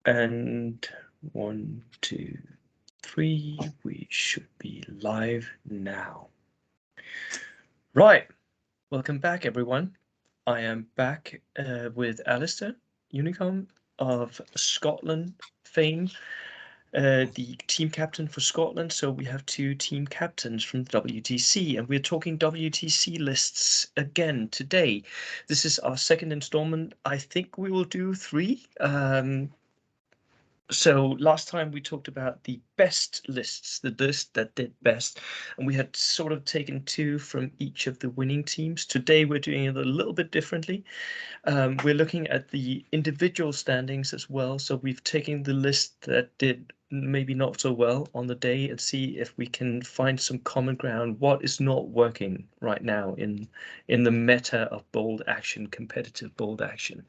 And 1, 2, 3. We should be live now. Right. Welcome back, everyone. I am back with Alistair Unicomb of Scotland fame, the team captain for Scotland. So we have two team captains from WTC, and we're talking WTC lists again today. This is our second installment. I think we will do 3. So last time we talked about the best lists, the list that did best, and we had sort of taken 2 from each of the winning teams. Today we're doing it a little bit differently. We're looking at the individual standings as well. So we've taken the list that did maybe not so well on the day and see if we can find some common ground. What is not working right now in the meta of bold action, competitive bold action.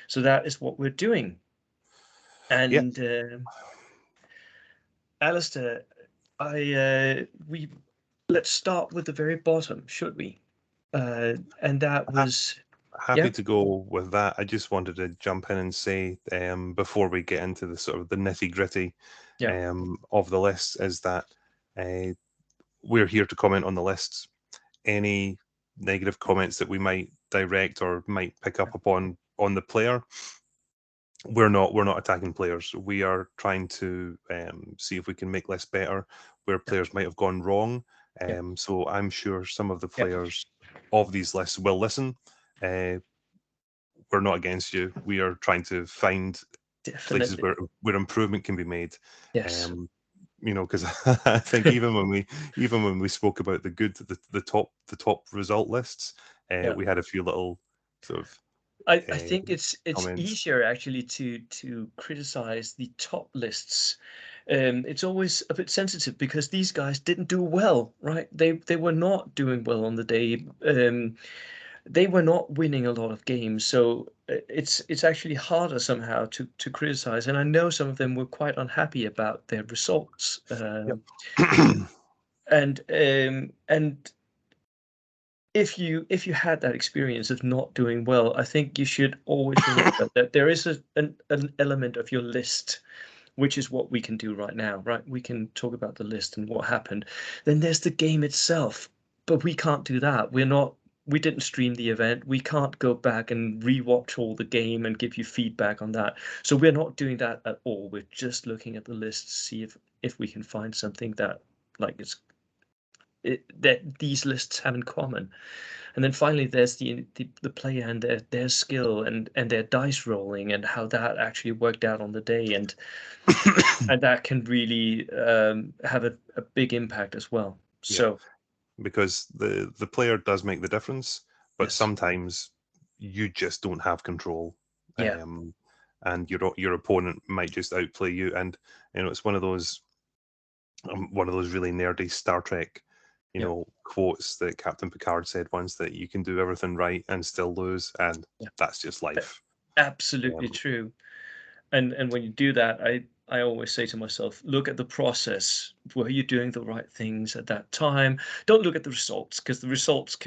So that is what we're doing. And Alistair, let's start with the very bottom, should we? And that was happy to go with that. I just wanted to jump in and say, before we get into the sort of the nitty gritty of the list, is that we're here to comment on the lists. Any negative comments that we might direct or might pick up upon on the player, we're not attacking players. We are trying to see if we can make lists better where players might have gone wrong. So I'm sure some of the players of these lists will listen. We're not against you. We are trying to find places where improvement can be made. Yes. Because I think even when we spoke about the top result lists, we had a few little sort of. I think it's comments. easier actually to criticize the top lists. It's always a bit sensitive because these guys didn't do well, right? They were not doing well on the day. They were not winning a lot of games, so it's actually harder somehow to criticize. And I know some of them were quite unhappy about their results. And if you had that experience of not doing well, I think you should always remember that there is an element of your list, which is what we can do right now, right? We can talk about the list and what happened. Then there's the game itself, but we can't do that. We didn't stream the event. We can't go back and rewatch all the game and give you feedback on that. So we're not doing that at all. We're just looking at the list to see if we can find something that that these lists have in common. And then finally there's the player and their skill and their dice rolling and how that actually worked out on the day, and that can really have a big impact as well. So because the player does make the difference, but sometimes you just don't have control. And your opponent might just outplay you, and it's one of those really nerdy Star Trek quotes that Captain Picard said once, that you can do everything right and still lose, and that's just life. Absolutely true. And when you do that, I always say to myself, look at the process. Were you doing the right things at that time? Don't look at the results, because the results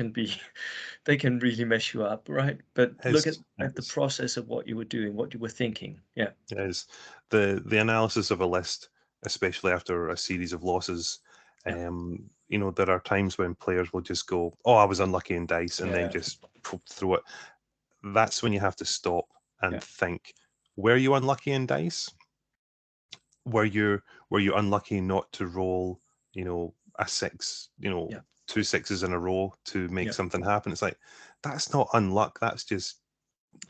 they can really mess you up, right? But look at the process of what you were doing, what you were thinking. Yeah. Is the analysis of a list, especially after a series of losses. There are times when players will just go, "Oh, I was unlucky in dice," and then just throw it. That's when you have to stop and think: were you unlucky in dice? Were you unlucky not to roll, a 6, 2 6s in a row to make something happen? It's like, that's not unluck. That's just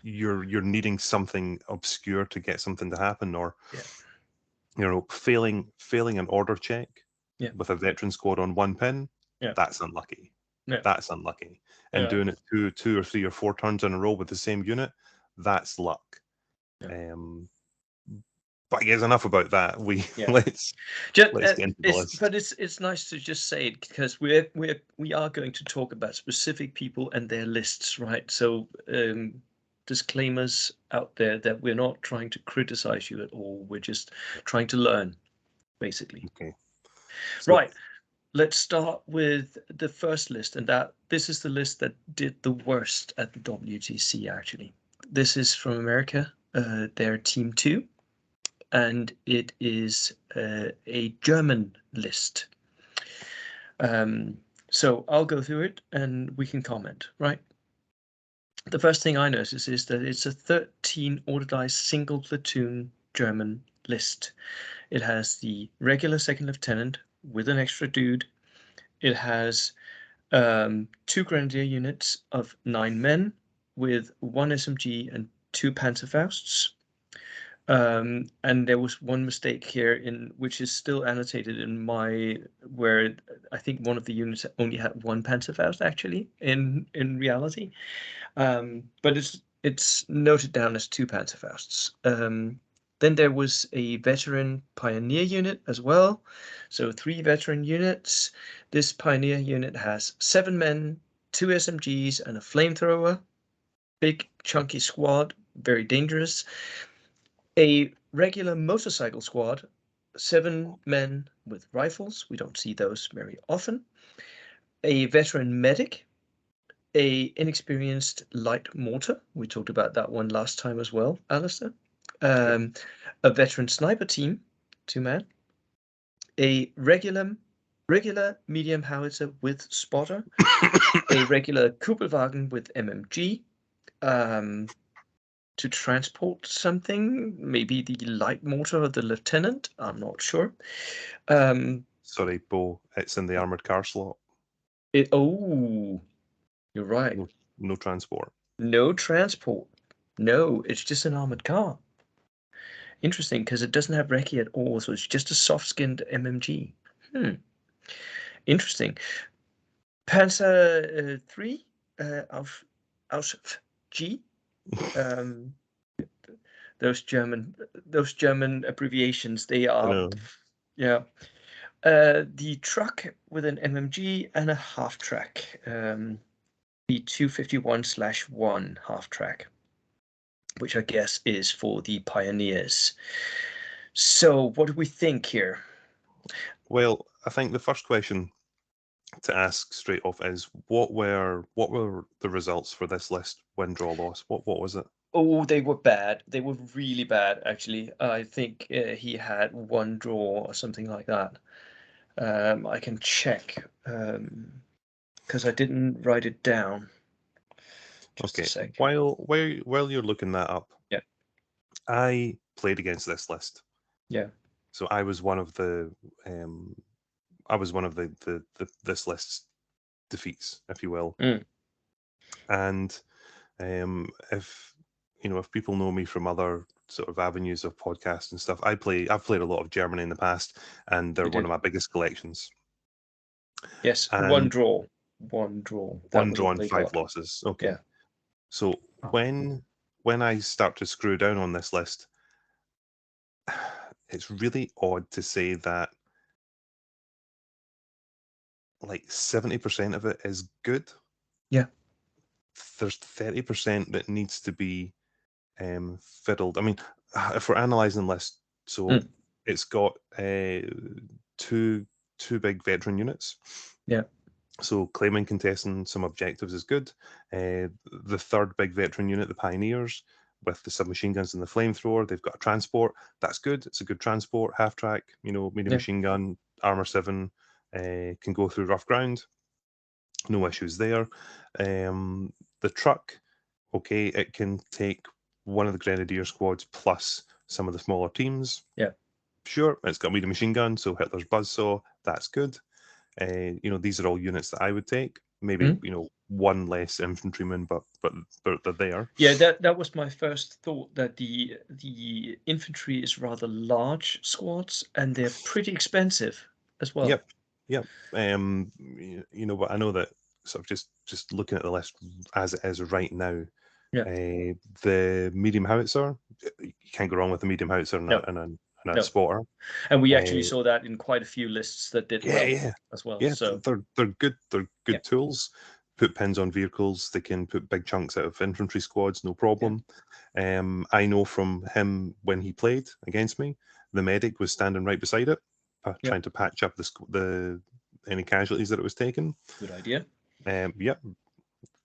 you're needing something obscure to get something to happen, or failing an order check with a veteran squad on 1 pin. That's unlucky. That's unlucky. And doing it two or 3 or 4 turns in a row with the same unit, that's luck. But I guess enough about that. Let's get into the list. But it's nice to just say it, because we are going to talk about specific people and their lists, right? So disclaimers out there that we're not trying to criticize you at all. We're just trying to learn, basically. Okay. Right. Let's start with the first list, and this is the list that did the worst at the WTC, actually. This is from America. They're Team 2. and it is a German list. So I'll go through it and we can comment, right? The first thing I notice is that it's a 13 order dice single platoon German list. It has the regular second lieutenant with an extra dude. It has 2 grenadier units of 9 men with 1 SMG and 2 Panzerfausts. And there was one mistake here in which is still annotated in my where I think one of the units only had 1 Panzerfaust actually in reality, but it's noted down as 2 Panzerfausts. Then there was a veteran pioneer unit as well, so 3 veteran units. This pioneer unit has 7 men, 2 SMGs, and a flamethrower. Big chunky squad, very dangerous. A regular motorcycle squad, 7 men with rifles. We don't see those very often. A veteran medic, a inexperienced light mortar. We talked about that one last time as well, Alistair. A veteran sniper team, 2 men. A regular medium howitzer with spotter. A regular Kugelwagen with MMG. To transport something, maybe the light mortar of the lieutenant, I'm not sure. Sorry, Bo, it's in the armoured car slot. You're right. No transport. No transport. No, it's just an armoured car. Interesting, because it doesn't have recce at all, so it's just a soft-skinned MMG. Interesting. Panzer 3 aus G. Those German abbreviations, they are, yeah. The truck with an MMG and a half track, the 251/1 half track, which I guess is for the pioneers. So what do we think here? Well, I think the first question to ask straight off is what were the results for this list? Win, draw, loss. What was it? Oh, they were bad. They were really bad, actually. I think he had 1 draw or something like that. I can check because I didn't write it down. Just a sec. While you're looking that up, yeah, I played against this list. Yeah. So I was one of the this list's defeats, if you will. And if people know me from other sort of avenues of podcasts and stuff, I've played a lot of Germany in the past, and they're one of my biggest collections. Yes, and 1 draw. 1 draw. 1 draw and 5 losses. Okay. Yeah. So when I start to screw down on this list, it's really odd to say that like 70% of it is good. Yeah. There's 30% that needs to be fiddled. I mean, if we're analysing the list, so it's got 2 big veteran units. Yeah. So claiming, contesting some objectives is good. The 3rd big veteran unit, the Pioneers, with the submachine guns and the flamethrower, they've got a transport. That's good. It's a good transport, half track, medium machine gun, armor 7, can go through rough ground. No issues there. The truck, okay, it can take one of the grenadier squads plus some of the smaller teams. Yeah. Sure, it's got a medium machine gun, so Hitler's buzzsaw, that's good. These are all units that I would take. Maybe 1 less infantryman, but they're there. Yeah, that was my first thought, that the infantry is rather large squads and they're pretty expensive as well. Yep. But I know that sort of just looking at the list as it is right now. Yeah. The medium howitzer, you can't go wrong with the medium howitzer and a spotter. And we actually saw that in quite a few lists that did well as well. Yeah, so they're good. They're good tools. Put pins on vehicles. They can put big chunks out of infantry squads, no problem. I know from him when he played against me, the medic was standing right beside it, trying to patch up any casualties that it was taking. Good idea.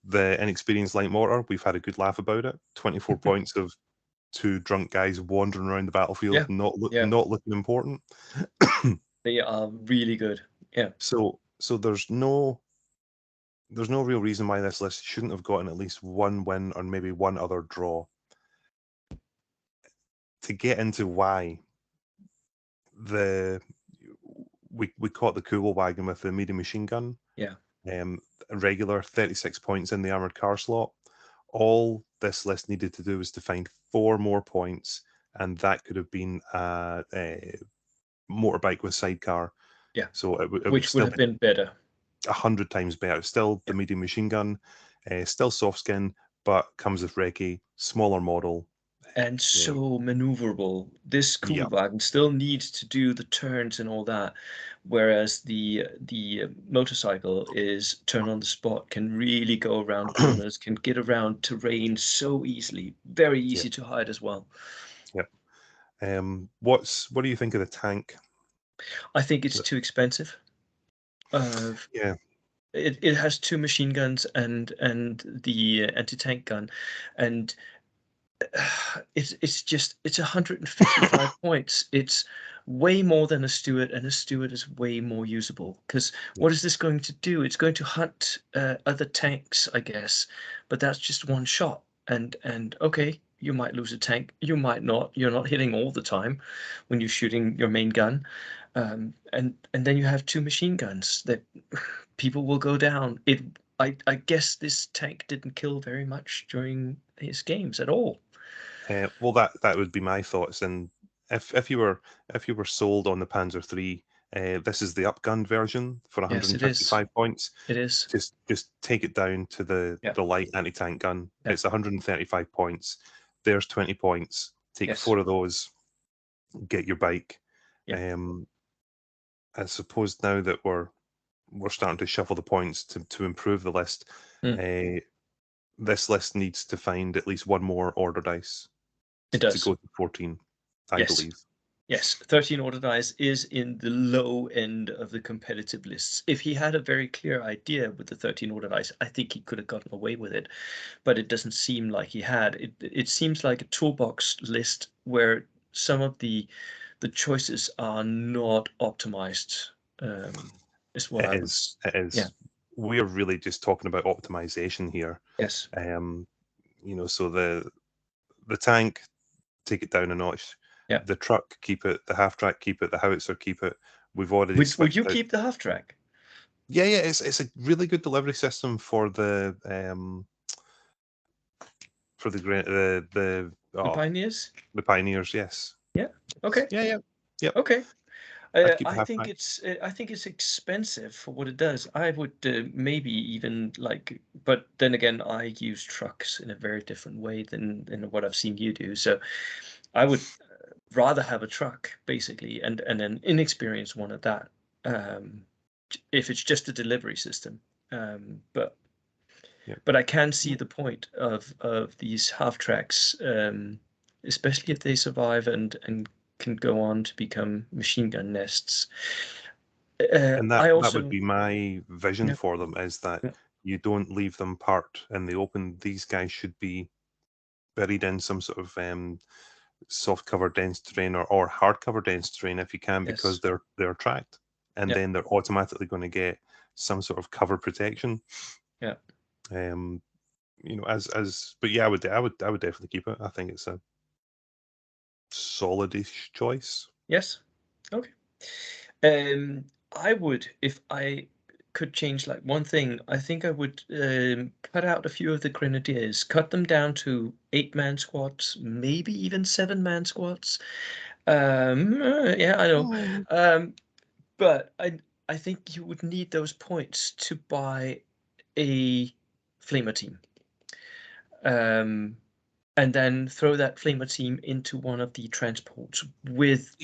The inexperienced light mortar, we've had a good laugh about it. 24 points of two drunk guys wandering around the battlefield, not looking important. They are really good. Yeah. So there's no real reason why this list shouldn't have gotten at least one win or maybe one other draw. To get into why we caught the Kugel wagon with the medium machine gun. Yeah. Regular 36 points in the armored car slot. All this list needed to do was to find 4 more points, and that could have been a motorbike with sidecar. Yeah. So it which still would have been better. 100 times better. Still the medium machine gun, still soft skin, but comes with recce, smaller model. And so maneuverable. This Kugelwagen still needs to do the turns and all that, whereas the motorcycle is turn on the spot, can really go around corners, can get around terrain so easily, very easy to hide as well. Yep. What do you think of the tank? I think it's too expensive. Yeah. It has 2 machine guns and the anti-tank gun, and it's 155 points. It's way more than a Stuart, and a Stuart is way more usable. Because what is this going to do? It's going to hunt other tanks, I guess, but that's just one shot. And okay, you might lose a tank, you might not. You're not hitting all the time when you're shooting your main gun, and then you have 2 machine guns that people will go down. I guess this tank didn't kill very much during his games at all. Well, that would be my thoughts. And if you were sold on the Panzer III, this is the upgunned version for Yes, it 155 is. points. It is. Just take it down to the light anti-tank gun. It's 135 points. There's 20 points. Take 4 of those. Get your bike. I suppose now that we're starting to shuffle the points to improve the list. This list needs to find at least one more order dice. It does. To go to 14, I believe. Yes, 13 order dice is in the low end of the competitive lists. If he had a very clear idea with the 13 order dice, I think he could have gotten away with it. But it doesn't seem like he had. It seems like a toolbox list where some of the choices are not optimized. Is what It is. Yeah. We're really just talking about optimization here. Yes. So the tank, take it down a notch. Yeah. The truck, keep it. The half track, keep it. The howitzer, keep it. We've already. Would you keep the half track? Yeah. It's a really good delivery system for the Pioneers. The Pioneers, yes. Yeah. Okay. Yeah. Okay. I think it's expensive for what it does. I would maybe even but then again, I use trucks in a very different way than what I've seen you do. So I would rather have a truck basically, and an inexperienced one at that. If it's just a delivery system, but I can see the point of these half tracks, especially if they survive and can go on to become machine gun nests. And that would be my vision for them, is that you don't leave them parked in the open. These guys should be buried in some sort of soft cover dense terrain or hard cover dense terrain if you can, because they're tracked, and then they're automatically going to get some sort of cover protection. Yeah. But yeah, I would definitely keep it. I think it's a solidish choice. Yes. Okay. I would, if I could change one thing, I think I would cut out a few of the grenadiers, cut them down to 8-man squads, maybe even 7-man squads. Yeah, I know. But I think you would need those points to buy a flamer team. And then throw that flamer team into one of the transports with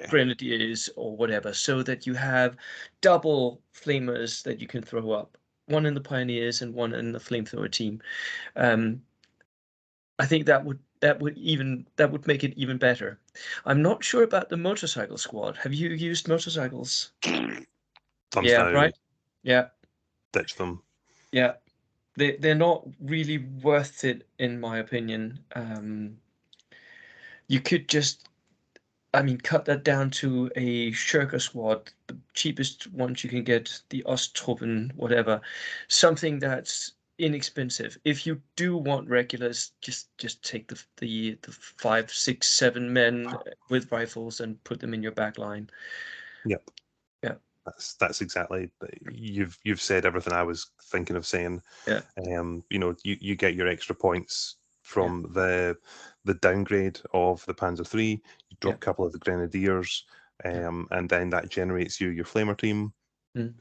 grenadiers or whatever, so that you have double flamers that you can throw up, one in the pioneers and one in the flamethrower team. I think that would make it even better. I'm not sure about the motorcycle squad. Have you used motorcycles? Thumbs down. Right. Yeah. Ditch them. Yeah. They're not really worth it, in my opinion. You could just, I mean, cut that down to a shirker squad, the cheapest ones you can get, the Osttruppen, whatever, something that's inexpensive. If you do want regulars, just take the 5, 6, 7 men with rifles and put them in your back line. Yep. Yeah. That's exactly, you've said everything I was thinking of saying. Yeah. You get your extra points from the downgrade of the Panzer III. You drop a couple of the Grenadiers, and then that generates you your Flamer team.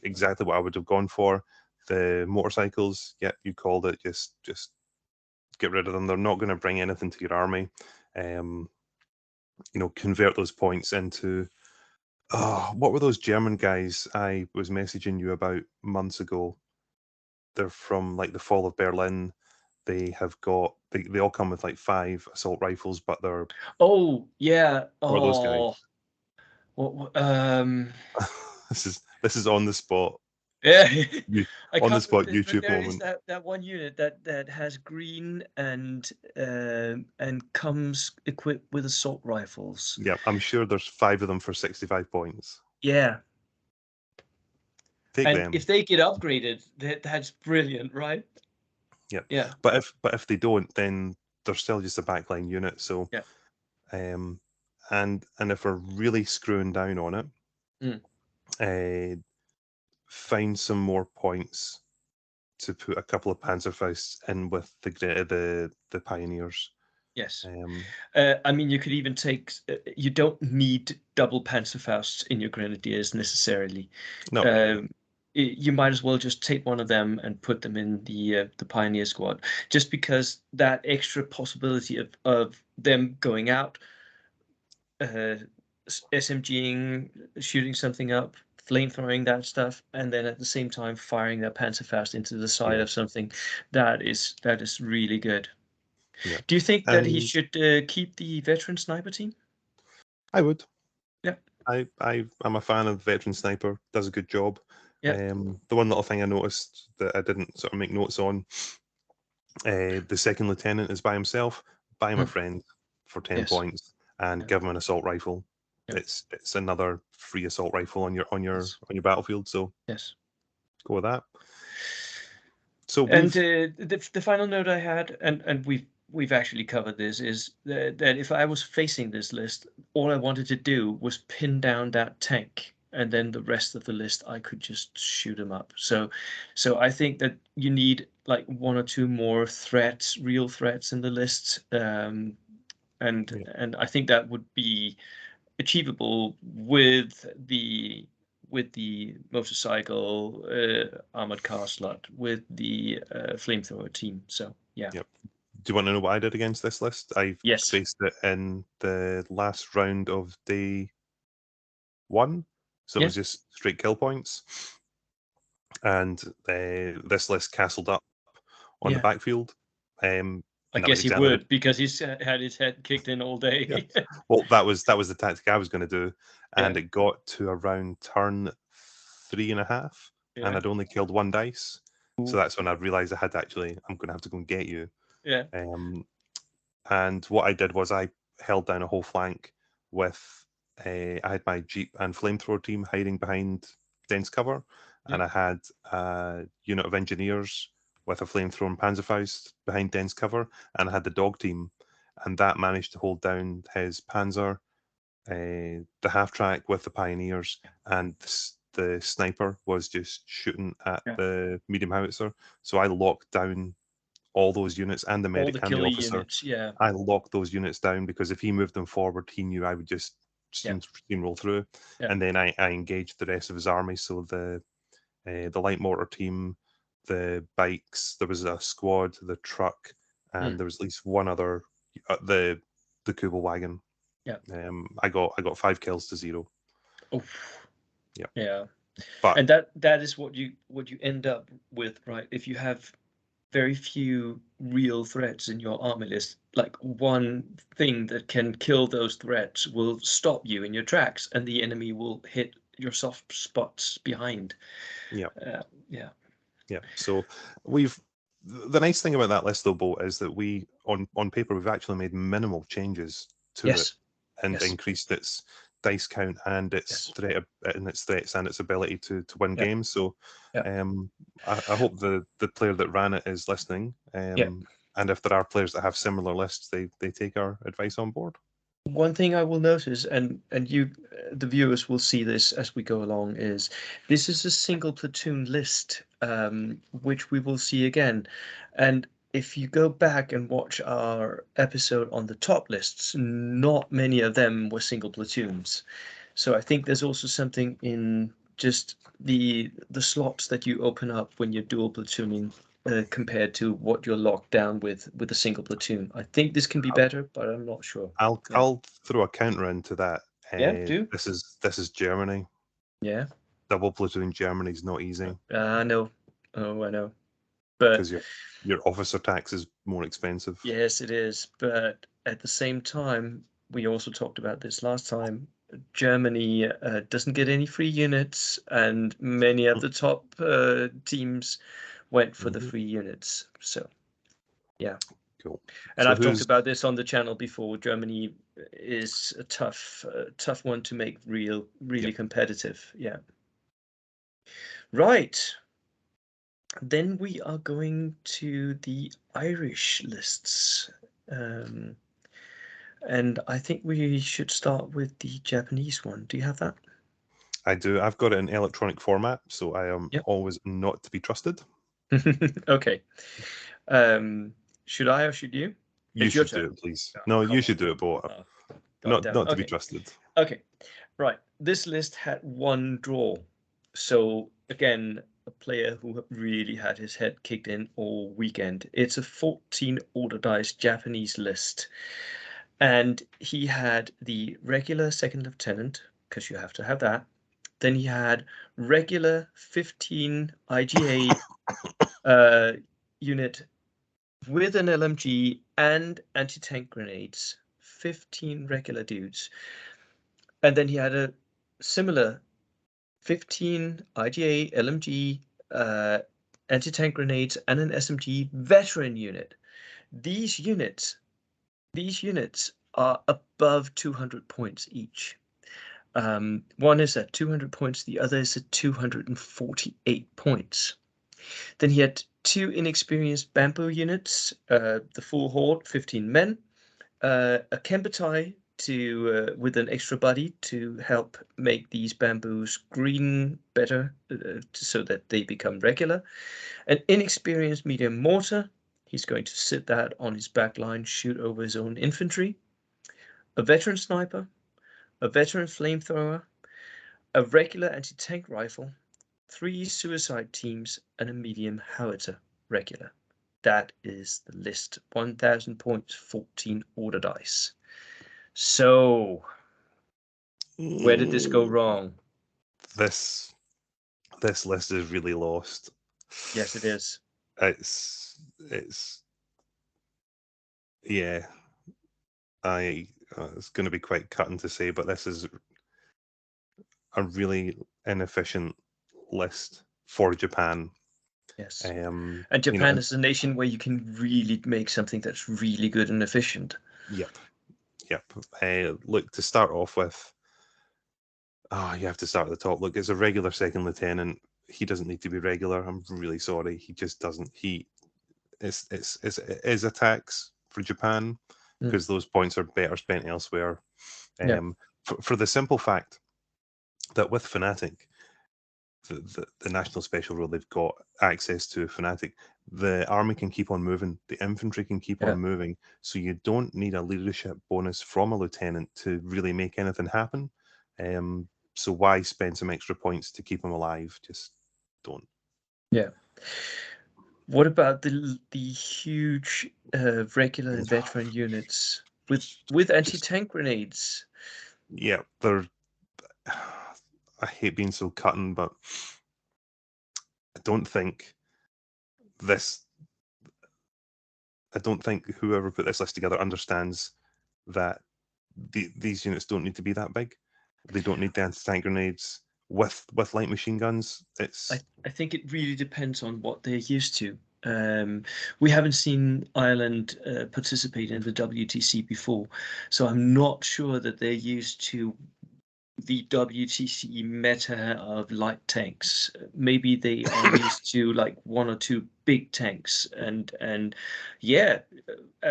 Exactly what I would have gone for. The motorcycles, yep, you called it. Just get rid of them. They're not going to bring anything to your army. Convert those points into. Oh, what were those German guys I was messaging you about months ago? They're from like the fall of Berlin. They all come with like 5 assault rifles, but they're. Oh yeah. What are those guys? Oh. What? This is on the spot. Yeah. I On the can't spot remember, but YouTube there is moment. that one unit that has green and comes equipped with assault rifles. Yeah, I'm sure there's 5 of them for 65 points. Yeah. Take And them. if they get upgraded, that's brilliant, right? Yeah. Yeah. But if they don't, then they're still just a backline unit. So Yeah. and if we're really screwing down on it, find some more points to put a couple of Panzerfausts in with the Pioneers. Yes. Um, I mean, you could even take. You don't need double Panzerfausts in your Grenadiers necessarily. no. You might as well just take one of them and put them in the Pioneer squad, just because that extra possibility of them going out, SMGing, shooting something up, flamethrowing that stuff, and then at the same time firing their Panzerfaust into the side Yeah. of something, that is really good. Yeah. Do you think that he And should keep the veteran sniper team? I would. Yeah. I'm a fan of veteran sniper. Does a good job. Yeah. The one little thing I noticed that I didn't sort of make notes on, the second lieutenant is by himself. Buy him a friend for 10 Yes. points and Yeah. give him an assault rifle. Yeah. It's another free assault rifle on your Yes. battlefield. So Yes. go with that. So And we've the final note I had, and we've actually covered this, is that if I was facing this list, all I wanted to do was pin down that tank, and then the rest of the list I could just shoot them up. So I think that you need like 1 or 2 more threats, real threats in the list, and I think that would be achievable with the motorcycle armored car slot, with the flamethrower team. So yeah. Yep. Do you want to know what I did against this list? I Yes. faced it in the last round of day 1, so it Yeah. was just straight kill points, and this list castled up on the Yeah. backfield. I And that was guess he exactly would, because he's had his head kicked in all yeah. day. Well, that was the tactic I was going to do, Yeah. and it got to around turn 3.5, and Yeah. I'd only killed 1 dice. So Ooh. that's when I realised I'm going to have to go and get you. Yeah. And what I did was I held down a whole flank with I had my Jeep and flamethrower team hiding behind dense cover, Yeah. and I had a unit of engineers with a flamethrower and Panzerfaust behind dense cover, and I had the dog team, and that managed to hold down his Panzer, the half track with the Pioneers, and the sniper was just shooting at Yeah. the medium howitzer. So I locked down all those units and the All the medic and the killer officer. units. Yeah. I locked those units down because if he moved them forward, he knew I would just Yeah. steamroll through. Yeah. And then I engaged the rest of his army. So the light mortar team, the bikes, there was a squad, the truck, and there was at least one other, the Kubel wagon. Yeah. I got 5 kills to 0. Oh. Yeah. Yeah. But And that is what you end up with, right? If you have very few real threats in your army list, like one thing that can kill those threats will stop you in your tracks, and the enemy will hit your soft spots behind. yeah. Yeah. Yeah. So the nice thing about that list though, Bo, is that we on paper we've actually made minimal changes to it and increased its dice count and its threat and its threats and its ability to win games. So I hope the player that ran it is listening. And if there are players that have similar lists, they take our advice on board. One thing I will notice, and you, the viewers, will see this as we go along, is this is a single platoon list, which we will see again. And if you go back and watch our episode on the top lists, not many of them were single platoons. So I think there's also something in just the slots that you open up when you're dual platooning compared to what you're locked down with a single platoon. I think this can be better, but I'm not sure. I'll throw a counter into that. Do. This is Germany. Yeah. Double platoon Germany is not easy. I know. Oh, I know. But because your officer tax is more expensive. Yes, it is. But at the same time, we also talked about this last time. Germany doesn't get any free units, and many of the top teams went for the free units. So, yeah. Cool. And so I've talked about this on the channel before. Germany is a tough one to make really competitive. Yeah. Right. Then we are going to the Irish lists. And I think we should start with the Japanese one. Do you have that? I do. I've got it in electronic format, so I am always not to be trusted. Okay. Should I or should you? You should do it, please. No, you should do it, but not to be trusted. Okay. Right. This list had one draw. So again, a player who really had his head kicked in all weekend. It's a 14 order dice Japanese list. And he had the regular second lieutenant, because you have to have that. Then he had regular 15 IGA unit with an LMG and anti-tank grenades. 15 regular dudes. And then he had a similar 15 IGA, LMG, anti-tank grenades, and an SMG veteran unit. These units are above 200 points each. One is at 200 points, the other is at 248 points. Then he had 2 inexperienced bamboo units, the full horde, 15 men, a Kembatai with an extra buddy to help make these bamboos green better so that they become regular, an inexperienced medium mortar. He's going to sit that on his back line, shoot over his own infantry, a veteran sniper, a veteran flamethrower, a regular anti-tank rifle, 3 suicide teams, and a medium howitzer regular. That is the list. 1,000 points, 14 order dice. So, where did this go wrong? This list is really lost. Yes, it is. It's yeah. It's going to be quite cutting to say, but this is a really inefficient list for Japan. Yes. And Japan is a nation where you can really make something that's really good and efficient. Yep. Look, to start off with, you have to start at the top. Look, it's a regular second lieutenant. He doesn't need to be regular. I'm really sorry. He just doesn't. It is a tax for Japan because those points are better spent elsewhere. For the simple fact that with Fanatic, the national special rule, they've got access to Fanatic. The army can keep on moving. The infantry can keep on moving. So you don't need a leadership bonus from a lieutenant to really make anything happen. So why spend some extra points to keep them alive? Just don't. Yeah. What about the huge regular and veteran units with anti-tank grenades? Yeah, they're. I hate being so cutting, but I don't think whoever put this list together understands that these units don't need to be that big. They don't need the anti-tank grenades with light machine guns. I think it really depends on what they're used to. We haven't seen Ireland participate in the WTC before, so I'm not sure that they're used to the WTC meta of light tanks. Maybe they are used to like 1 or 2 big tanks, and yeah,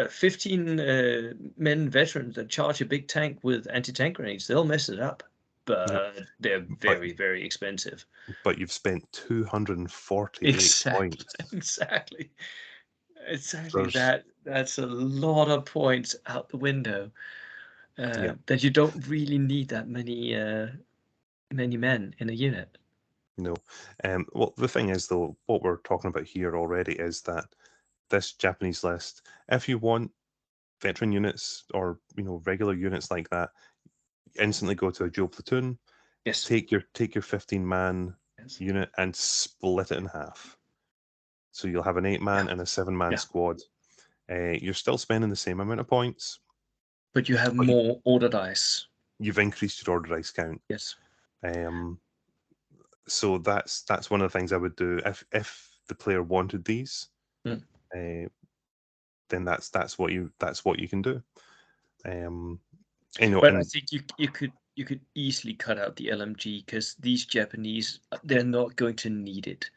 15 men veterans that charge a big tank with anti-tank grenades, they'll mess it up, but they're very, very expensive. But you've spent 248 Exactly, points. exactly. Exactly. There's, That's a lot of points out the window. That you don't really need that many men in a unit. no. Well, the thing is, though, what we're talking about here already is that this Japanese list, if you want veteran units or regular units like that, instantly go to a dual platoon. Yes. Take your 15-man Yes. unit and split it in half. So you'll have an 8-man and a 7-man squad. You're still spending the same amount of points, but you have more order dice. You've increased your order dice count. Yes. So that's one of the things I would do if the player wanted these. Then that's what you can do. But I think you could easily cut out the LMG, because these Japanese, they're not going to need it.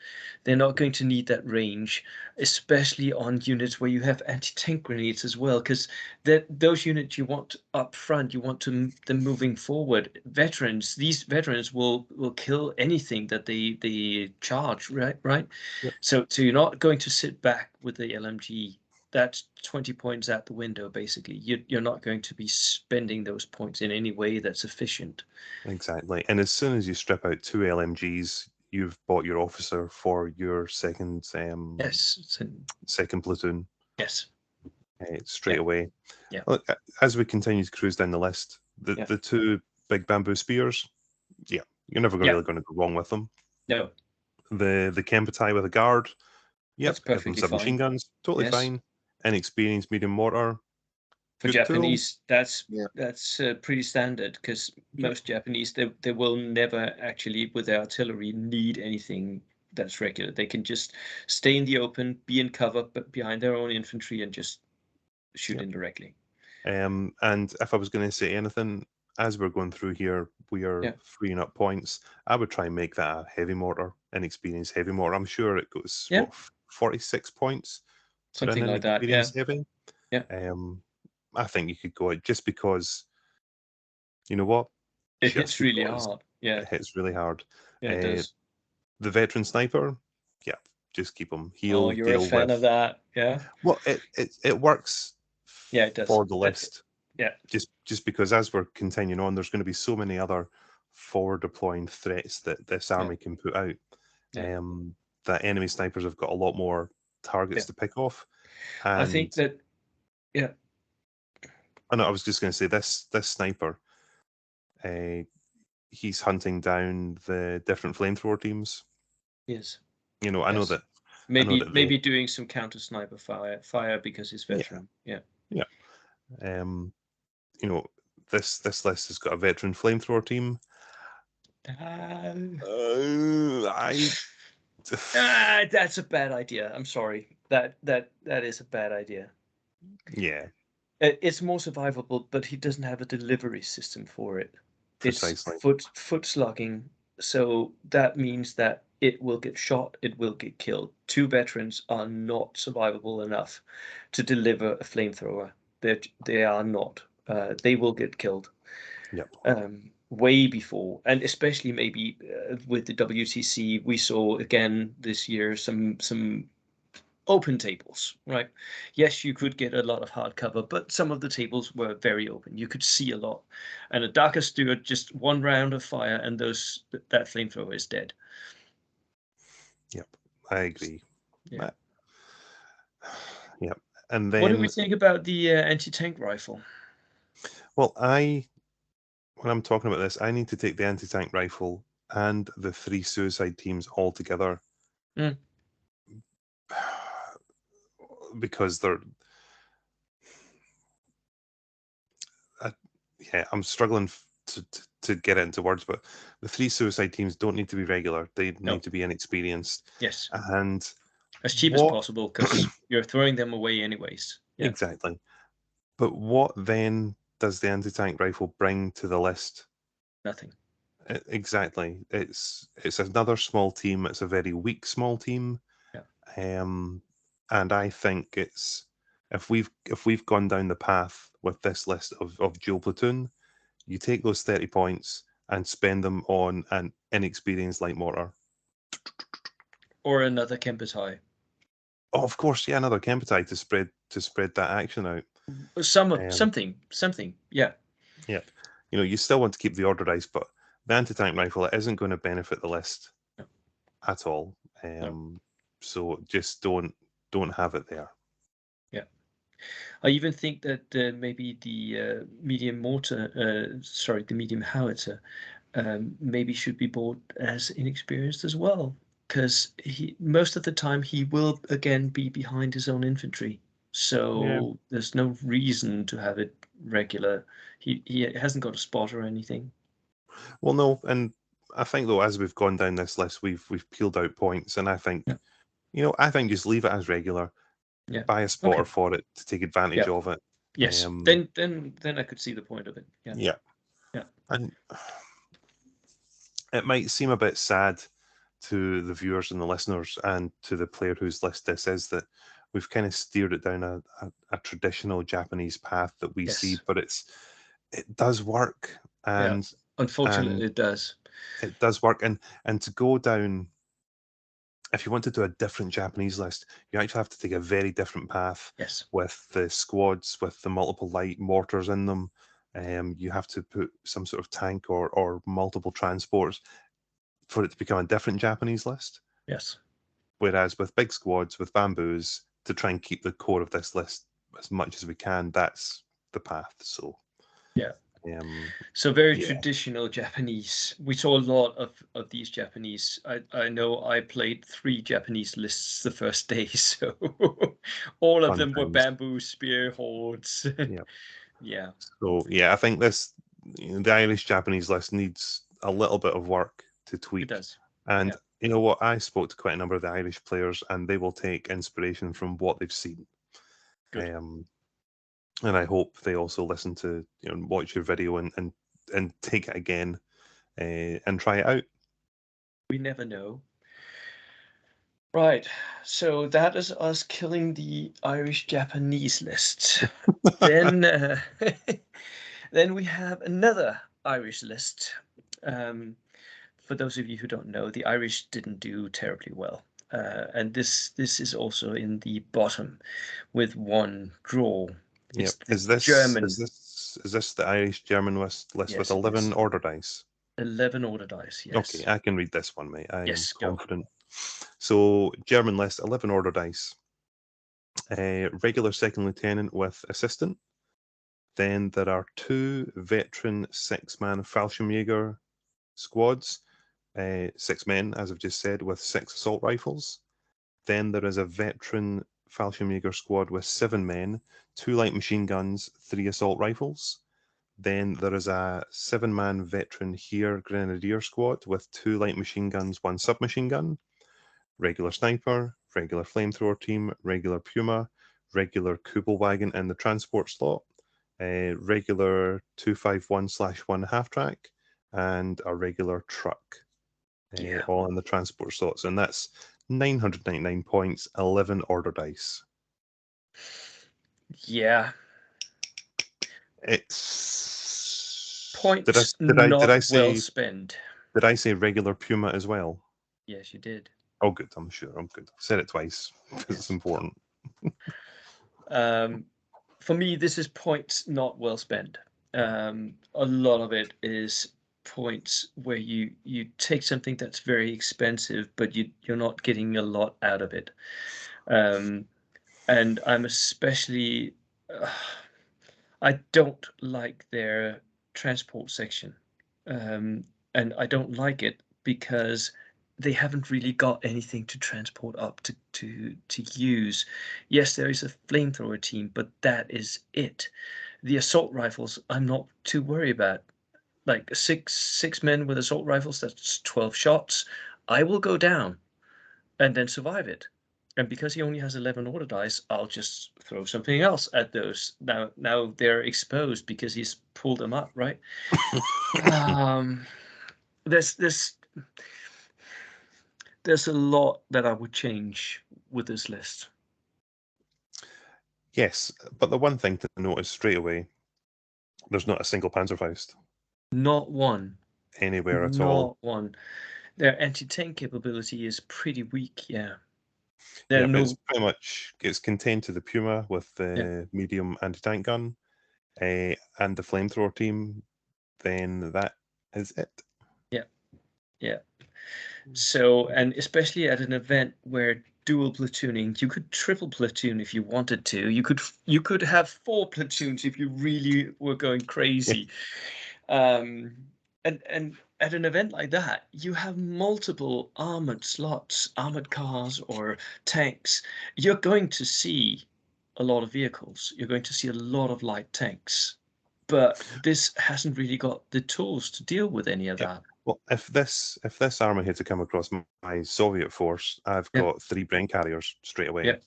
They're not going to need that range, especially on units where you have anti-tank grenades as well, because those units you want up front, you want them moving forward. These veterans will kill anything that they charge, right? Yep. So you're not going to sit back with the LMG. That's 20 points out the window, basically. You're not going to be spending those points in any way that's efficient. Exactly. And as soon as you strip out 2 LMGs, you've bought your officer for your second second platoon. Yes. Straight away. Yeah. Look, as we continue to cruise down the list, the 2 big bamboo spears, you're never really going to go wrong with them. No. The Kempetai with a guard, that's perfectly fine. Submachine guns, totally fine. Inexperienced medium mortar. For Japanese, that's pretty standard, because most Japanese, they will never actually, with their artillery, need anything that's regular. They can just stay in the open, be in cover, but behind their own infantry, and just shoot indirectly. And if I was going to say anything, as we're going through here, we are freeing up points. I would try and make that a heavy mortar, inexperienced heavy mortar. I'm sure it goes 46 points. Something like that. Yeah. Heavy. Yeah. I think you could go out, just because, you know what? It hits really hard. Yeah. It hits really hard. Yeah, it does. The veteran sniper, just keep them heal. Oh, you're a fan of that, yeah? Well, it works. Yeah, it does. For the list. Yeah. Just because as we're continuing on, there's going to be so many other forward deploying threats that this army can put out. That enemy snipers have got a lot more targets to pick off. And I think that, I know. I was just going to say this sniper. He's hunting down the different flamethrower teams. Yes. I know that. Maybe doing some counter sniper fire because he's veteran. Yeah. This list has got a veteran flamethrower team. That's a bad idea. I'm sorry. That is a bad idea. Yeah. It's more survivable, but he doesn't have a delivery system for it. Precisely. It's foot slugging, so that means that it will get shot, it will get killed. 2 veterans are not survivable enough to deliver a flamethrower. They are not. They will get killed. Yep. Way before, and especially maybe with the WTC, we saw again this year some open tables, right? Yes, you could get a lot of hard cover, but some of the tables were very open. You could see a lot. And a Darker Steward, just 1 round of fire, and that flamethrower is dead. Yep, I agree. Yeah. Yep. And then, what do we think about the anti-tank rifle? Well, when I'm talking about this, I need to take the anti-tank rifle and the 3 suicide teams all together. Because they're I'm struggling to get it into words, but the 3 suicide teams don't need to be regular. They need to be inexperienced. Yes. And as cheap as possible, because you're throwing them away anyways. Yeah. Exactly. But what then does the anti-tank rifle bring to the list? Nothing. Exactly. It's another small team. It's a very weak small team. Yeah. And I think it's if we've gone down the path with this list of dual platoon, you take those 30 points and spend them on an inexperienced light mortar. Or another Kempis High. Oh, of course, yeah, another Kempis to spread that action out. Something, yeah. Yeah. You still want to keep the order dice, but the anti-tank rifle, it isn't going to benefit the list at all. So just don't have it there. Yeah. I even think that maybe the medium mortar, the medium howitzer, maybe should be bought as inexperienced as well, because most of the time he will again be behind his own infantry. So there's no reason to have it regular. He hasn't got a spot or anything. Well, no, and I think though as we've gone down this list, we've peeled out points, and I think I think just leave it as regular. Yeah. Buy a spotter for it to take advantage of it. Yes. Then I could see the point of it. Yeah. Yeah. Yeah. And it might seem a bit sad to the viewers and the listeners and to the player whose list this is that we've kind of steered it down a traditional Japanese path that we see, but it does work. And unfortunately it does. It does work. And to go down, if you want to do a different Japanese list, you actually have to take a very different path. Yes. With the squads, with the multiple light mortars in them. You have to put some sort of tank or multiple transports for it to become a different Japanese list. Yes. Whereas with big squads, with bamboos, to try and keep the core of this list as much as we can, that's the path. So yeah. So very traditional Japanese. We saw a lot of these Japanese. I know I played 3 Japanese lists the first day, so all of them were bamboo spear hordes. Yeah. So I think the Irish Japanese list needs a little bit of work to tweak. It does. And you know what? I spoke to quite a number of the Irish players, and they will take inspiration from what they've seen. Good. And I hope they also listen to watch your video and take it again and try it out. We never know. Right, so that is us killing the Irish Japanese list. Then then we have another Irish list. For those of you who don't know, the Irish didn't do terribly well. And this is also in the bottom with 1 draw. Yep. Is this the Irish German list with 11 order dice? 11 order dice, yes. Okay, I can read this one, mate. I am confident. So German list, 11 order dice. Regular second lieutenant with assistant. Then there are 2 veteran 6-man Fallschirmjäger squads. 6 men, as I've just said, with 6 assault rifles. Then there is a veteran Fallschirmjäger squad with 7 men, 2 light machine guns, 3 assault rifles. Then there is a 7-man veteran Heer Grenadier squad with 2 light machine guns, 1 submachine gun. Regular sniper, regular flamethrower team, regular Puma, regular Kubelwagen in the transport slot, regular 251/1 half track, and a regular truck. All in the transport slots, and that's 999 points, 11 order dice. Yeah. It's points not well spent. Did I say regular Puma as well? Yes, you did. Oh, good. I'm sure. I'm good. I've said it twice because it's important. For me, this is points not well spent. A lot of it is points where you take something that's very expensive, but you're not getting a lot out of it. And I'm especially I don't like their transport section, and I don't like it because they haven't really got anything to transport up to use. Yes, there is a flamethrower team, but that is it. The assault rifles, I'm not too worried about. Like six men with assault rifles, that's 12 shots. I will go down and then survive it. And because he only has 11 order dice, I'll just throw something else at those. Now they're exposed because he's pulled them up, right? There's a lot that I would change with this list. Yes, but the one thing to notice straight away, there's not a single Panzerfaust. Not one. Anywhere at all. Not one. Their anti-tank capability is pretty weak, yeah. Yeah, but it's pretty much, it's contained to the Puma with the medium anti-tank gun and the flamethrower team, then that is it. Yeah. So, and especially at an event where dual platooning, you could triple platoon if you wanted to. You could have 4 platoons if you really were going crazy. And at an event like that, you have multiple armored slots, armored cars or tanks. You're going to see a lot of vehicles. You're going to see a lot of light tanks. But this hasn't really got the tools to deal with any of that. Well, if this army had to come across my Soviet force, I've got 3 Bren carriers straight away.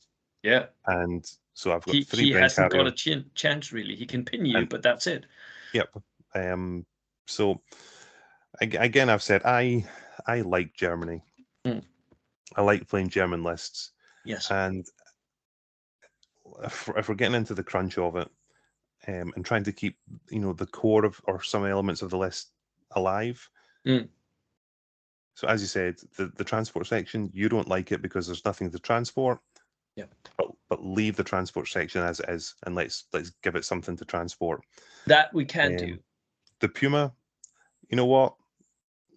Yeah. And so I've got 3 Bren carriers. He hasn't got a chance really. He can pin you, but that's it. Yep. So again, I've said I like Germany. I like playing German lists. Yes. And if we're getting into the crunch of it, and trying to keep the core of or some elements of the list alive. So as you said, the transport section, you don't like it because there's nothing to transport. Yeah. But leave the transport section as it is, and let's give it something to transport. That we can do. The Puma, you know what?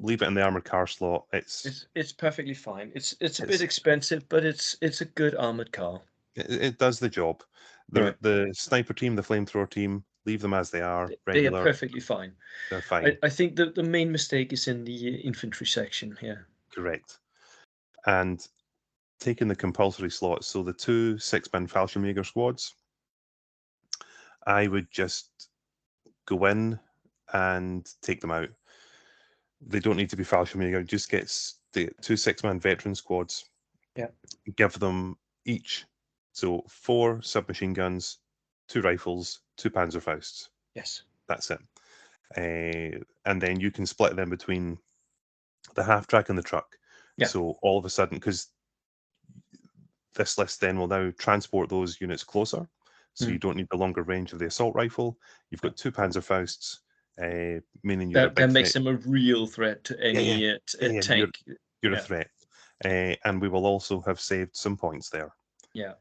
Leave it in the armored car slot. It's perfectly fine. It's a bit expensive, but it's a good armored car. It does the job. The sniper team, the flamethrower team, leave them as they are. They are perfectly fine. They're fine. I think the main mistake is in the infantry section here. Correct. And taking the compulsory slots, so the 2 6-man Fallschirmjäger squads, I would just go in and take them out. They don't need to be Fallschirmjäger. Just get the 2 6-man veteran squads. Yeah. Give them each, so 4 submachine guns, 2 rifles, 2 Panzerfausts. Yes. That's it. And then you can split them between the half track and the truck. Yeah. So all of a sudden, because this list then will now transport those units closer, so you don't need the longer range of the assault rifle. You've got 2 Panzerfausts, meaning you're that makes them a real threat to any tank. You're a threat, and we will also have saved some points there. Yeah.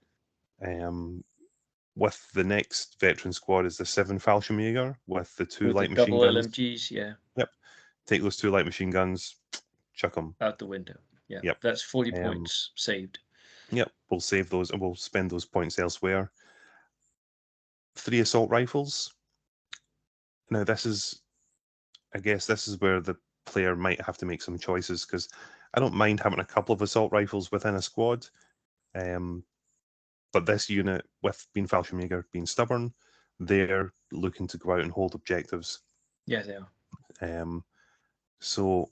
With the next veteran squad is the 7 Fallschirmjäger with the 2 light machine guns. Double LMGs, yeah. Yep. Take those 2 light machine guns, chuck them out the window. Yeah. Yep. That's 40 points saved. Yep. We'll save those and we'll spend those points elsewhere. 3 assault rifles. Now I guess this is where the player might have to make some choices, because I don't mind having a couple of assault rifles within a squad. But this unit, with being Fallschirmjäger, being stubborn, they're looking to go out and hold objectives. Yeah, they are. So,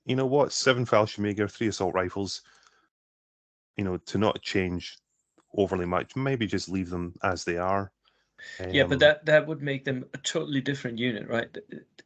you know what? 7 Fallschirmjäger, 3 assault rifles, to not change overly much, maybe just leave them as they are. Yeah, but that would make them a totally different unit, right?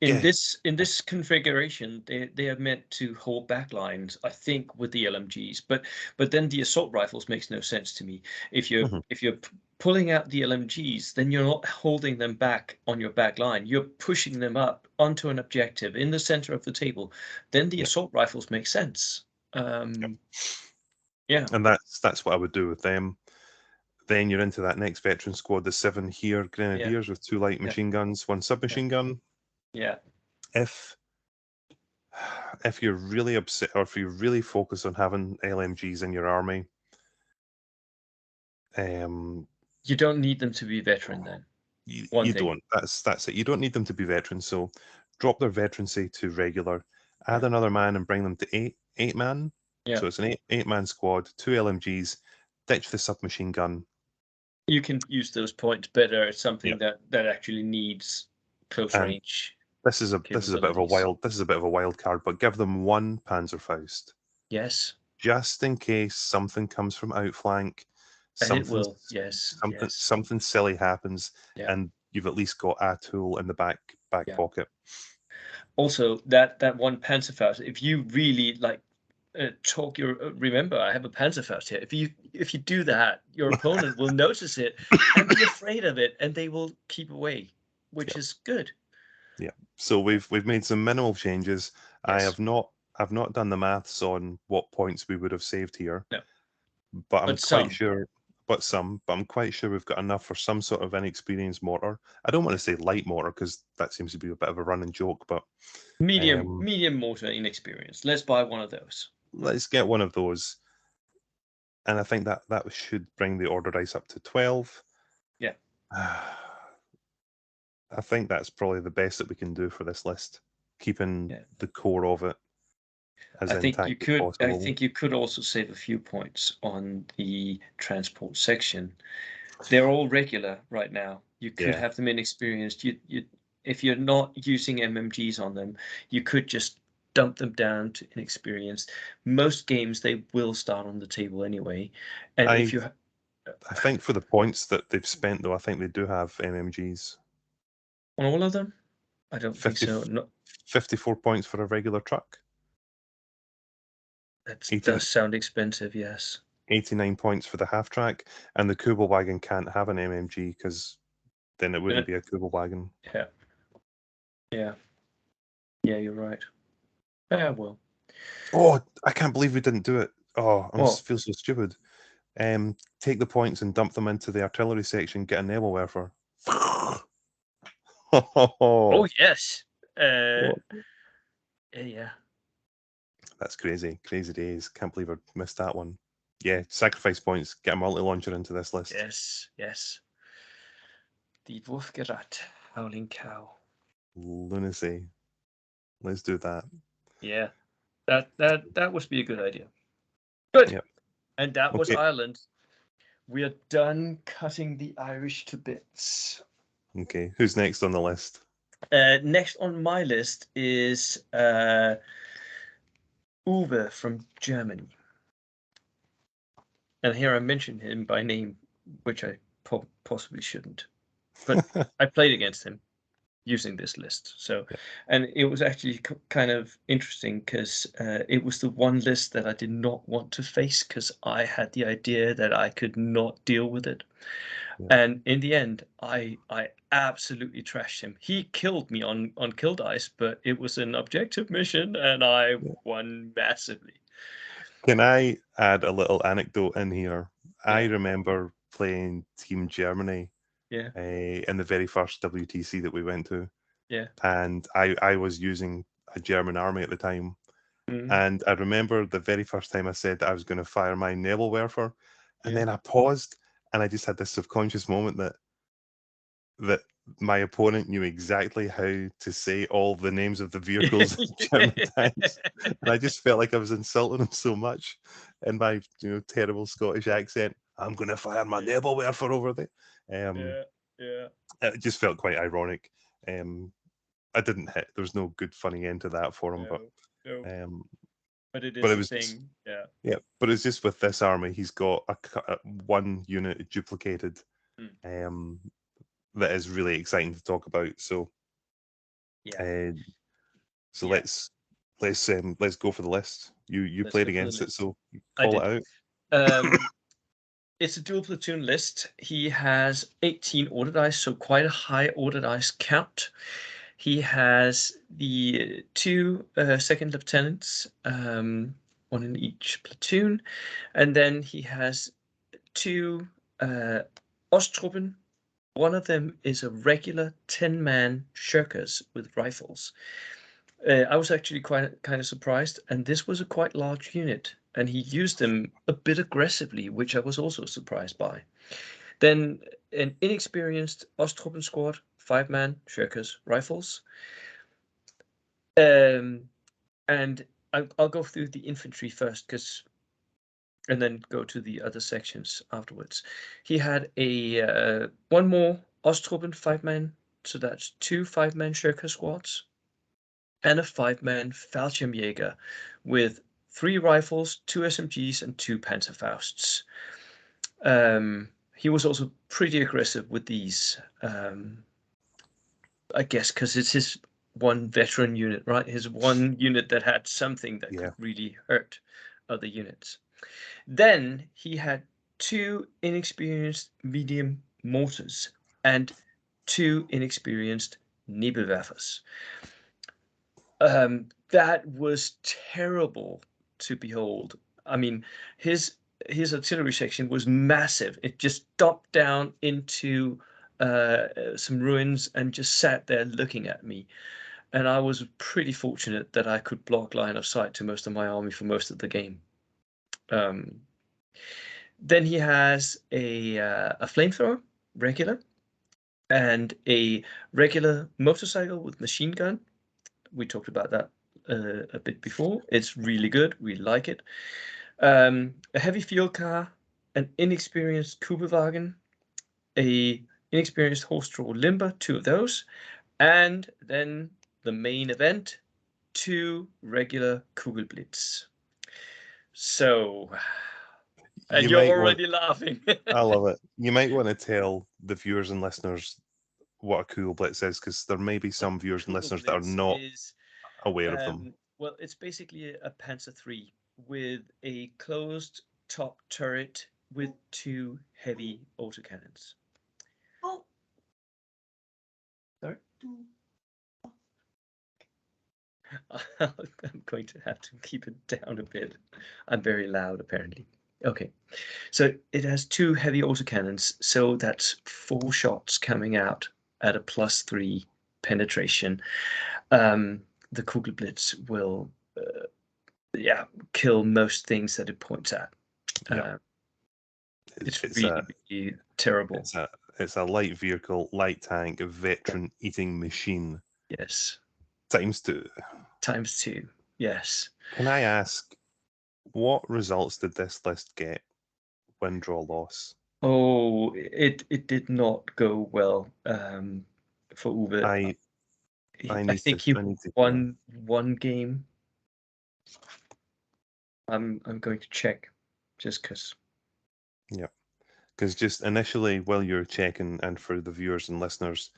In this configuration, they are meant to hold back lines, I think, with the LMGs. But then the assault rifles makes no sense to me. If you're pulling out the LMGs, then you're not holding them back on your back line. You're pushing them up onto an objective in the center of the table. Then the assault rifles make sense. Yeah, and that's what I would do with them. Then you're into that next veteran squad, the 7 here Grenadiers with 2 light machine guns, 1 submachine gun. Yeah. If you're really upset, or if you really focus on having LMGs in your army, you don't need them to be veteran then. You don't. That's it. You don't need them to be veterans. So drop their veterancy to regular, add another man and bring them to 8 man. Yeah. So it's an 8-man squad, 2 LMGs, ditch the submachine gun. You can use those points better. It's something that actually needs close range. This is a bit of a wild card, but give them 1 Panzerfaust. Yes. just in case something comes from outflank, And it will, yes, yes. something silly happens, Yeah. and you've at least got a tool in the back Yeah. pocket. Also, that one Panzerfaust, if you really like remember, I have a Panzerfaust here. If you do that, your opponent will notice it and be afraid of it, and they will keep away, which is good. Yeah. So we've made some minimal changes. Yes. I've not done the maths on what points we would have saved here. No. But I'm But quite sure. But I'm quite sure we've got enough for some sort of inexperienced mortar. I don't want to say light mortar because that seems to be a bit of a running joke, but medium mortar inexperienced. Let's buy one of those. Let's get one of those. And I think that should bring the order dice up to 12. Yeah. I think that's probably the best that we can do for this list, keeping the core of it as intact as possible. I think you could also save a few points on the transport section. They're all regular right now. You could have them inexperienced. If you're not using MMGs on them, you could just dump them down to inexperienced. Most games they will start on the table anyway, and if you, I think for the points that they've spent though, I think they do have MMGs on all of them. I don't think so. No. 54 points for a regular truck. That does sound expensive, yes. 89 points for the half track, and the Kubelwagen can't have an MMG because then it wouldn't be a Kubelwagen. Yeah. Yeah. Yeah, you're right. Yeah, well. Oh, I can't believe we didn't do it. Oh, I feel so stupid. Take the points and dump them into the artillery section, get a Nebelwerfer. Oh, yes. Yeah. That's crazy. Crazy days. Can't believe I missed that one. Yeah, sacrifice points. Get a multi-launcher into this list. Yes, yes. The Wurfgerät, Howling Cow. Lunacy. Let's do that. Yeah, that would be a good idea. Good. Yep. And that was Ireland. We are done cutting the Irish to bits. Okay, who's next on the list? Next on my list is Uwe from Germany. And here I mention him by name, which I possibly shouldn't. But I played against him using this list. So, and it was actually kind of interesting because it was the one list that I did not want to face because I had the idea that I could not deal with it. Yeah. And in the end, I absolutely trashed him. He killed me on kill dice, but it was an objective mission and I won massively. Can I add a little anecdote in here? I remember playing Team Germany in the very first WTC that we went to. Yeah. And I was using a German army at the time. And I remember the very first time I said that I was going to fire my Nebelwerfer, and then I paused and I just had this subconscious moment that my opponent knew exactly how to say all the names of the vehicles in German tanks, and I just felt like I was insulting him so much in my terrible Scottish accent. I'm going to fire my Nebelwerfer over there. It just felt quite ironic. I didn't hit. There was no good funny end to that for him, but it is a thing. Yeah, but it's just with this army, he's got a one unit duplicated. That is really exciting to talk about. So, let's go for the list. You played against it, so call it out. It's a dual platoon list. He has 18 order dice, so quite a high order dice count. He has the 2 second lieutenants, one in each platoon, and then he has 2 Osttruppen. One of them is a regular 10-man shirkers with rifles. I was actually kind of surprised, and this was a quite large unit, and he used them a bit aggressively, which I was also surprised by. Then an inexperienced Osttruppen squad, 5-man shirkers, rifles. And I'll go through the infantry first, and then go to the other sections afterwards. He had a one more Osttruppen 5-man, so that's 2 5-man shirker squads, and a 5-man Fallschirmjäger with 3 rifles, 2 SMGs, and 2 Panzerfausts. He was also pretty aggressive with these, I guess, because it's his one veteran unit, right? His one unit that had something that could really hurt other units. Then he had 2 inexperienced medium mortars and 2 inexperienced Nebelwerfers. That was terrible to behold. I mean, his artillery section was massive. It just dumped down into some ruins and just sat there looking at me. And I was pretty fortunate that I could block line of sight to most of my army for most of the game. Then he has a flamethrower, regular, and a regular motorcycle with machine gun. We talked about that a bit before. It's really good. We like it. A heavy field car, an inexperienced Kugelwagen, a inexperienced horse-drawn limber, 2 of those, and then the main event, 2 regular Kugelblitz. So, and you're already laughing. I love it. You might want to tell the viewers and listeners what a Kugelblitz is, because there may be some viewers and listeners that are not aware of them. Well, it's basically a Panzer III with a closed top turret with 2 heavy autocannons. Oh. Sorry? I'm going to have to keep it down a bit. I'm very loud, apparently. Okay, so it has 2 heavy autocannons, so that's 4 shots coming out at a +3 penetration. The Kugelblitz will, kill most things that it points at. It's really terrible. It's a light vehicle, light tank, a veteran-eating machine. Yes. ×2. ×2, yes. Can I ask, what results did this list get? Win, draw, loss? Oh, it did not go well for Uwe. I think he won 1 game. I'm going to check just because. Yeah, because just initially while you're checking, and for the viewers and listeners,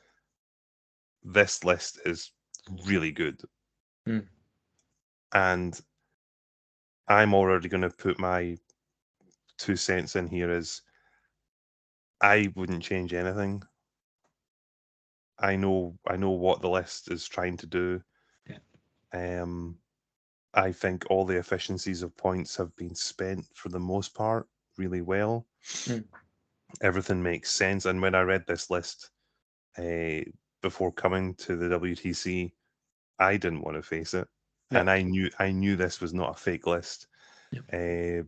this list is really good. And I'm already going to put my 2 cents in here is I wouldn't change anything. I know what the list is trying to do. Yeah. I think all the efficiencies of points have been spent for the most part really well. Everything makes sense. And when I read this list before coming to the WTC, I didn't want to face it. Yeah. And I knew this was not a fake list. Yeah.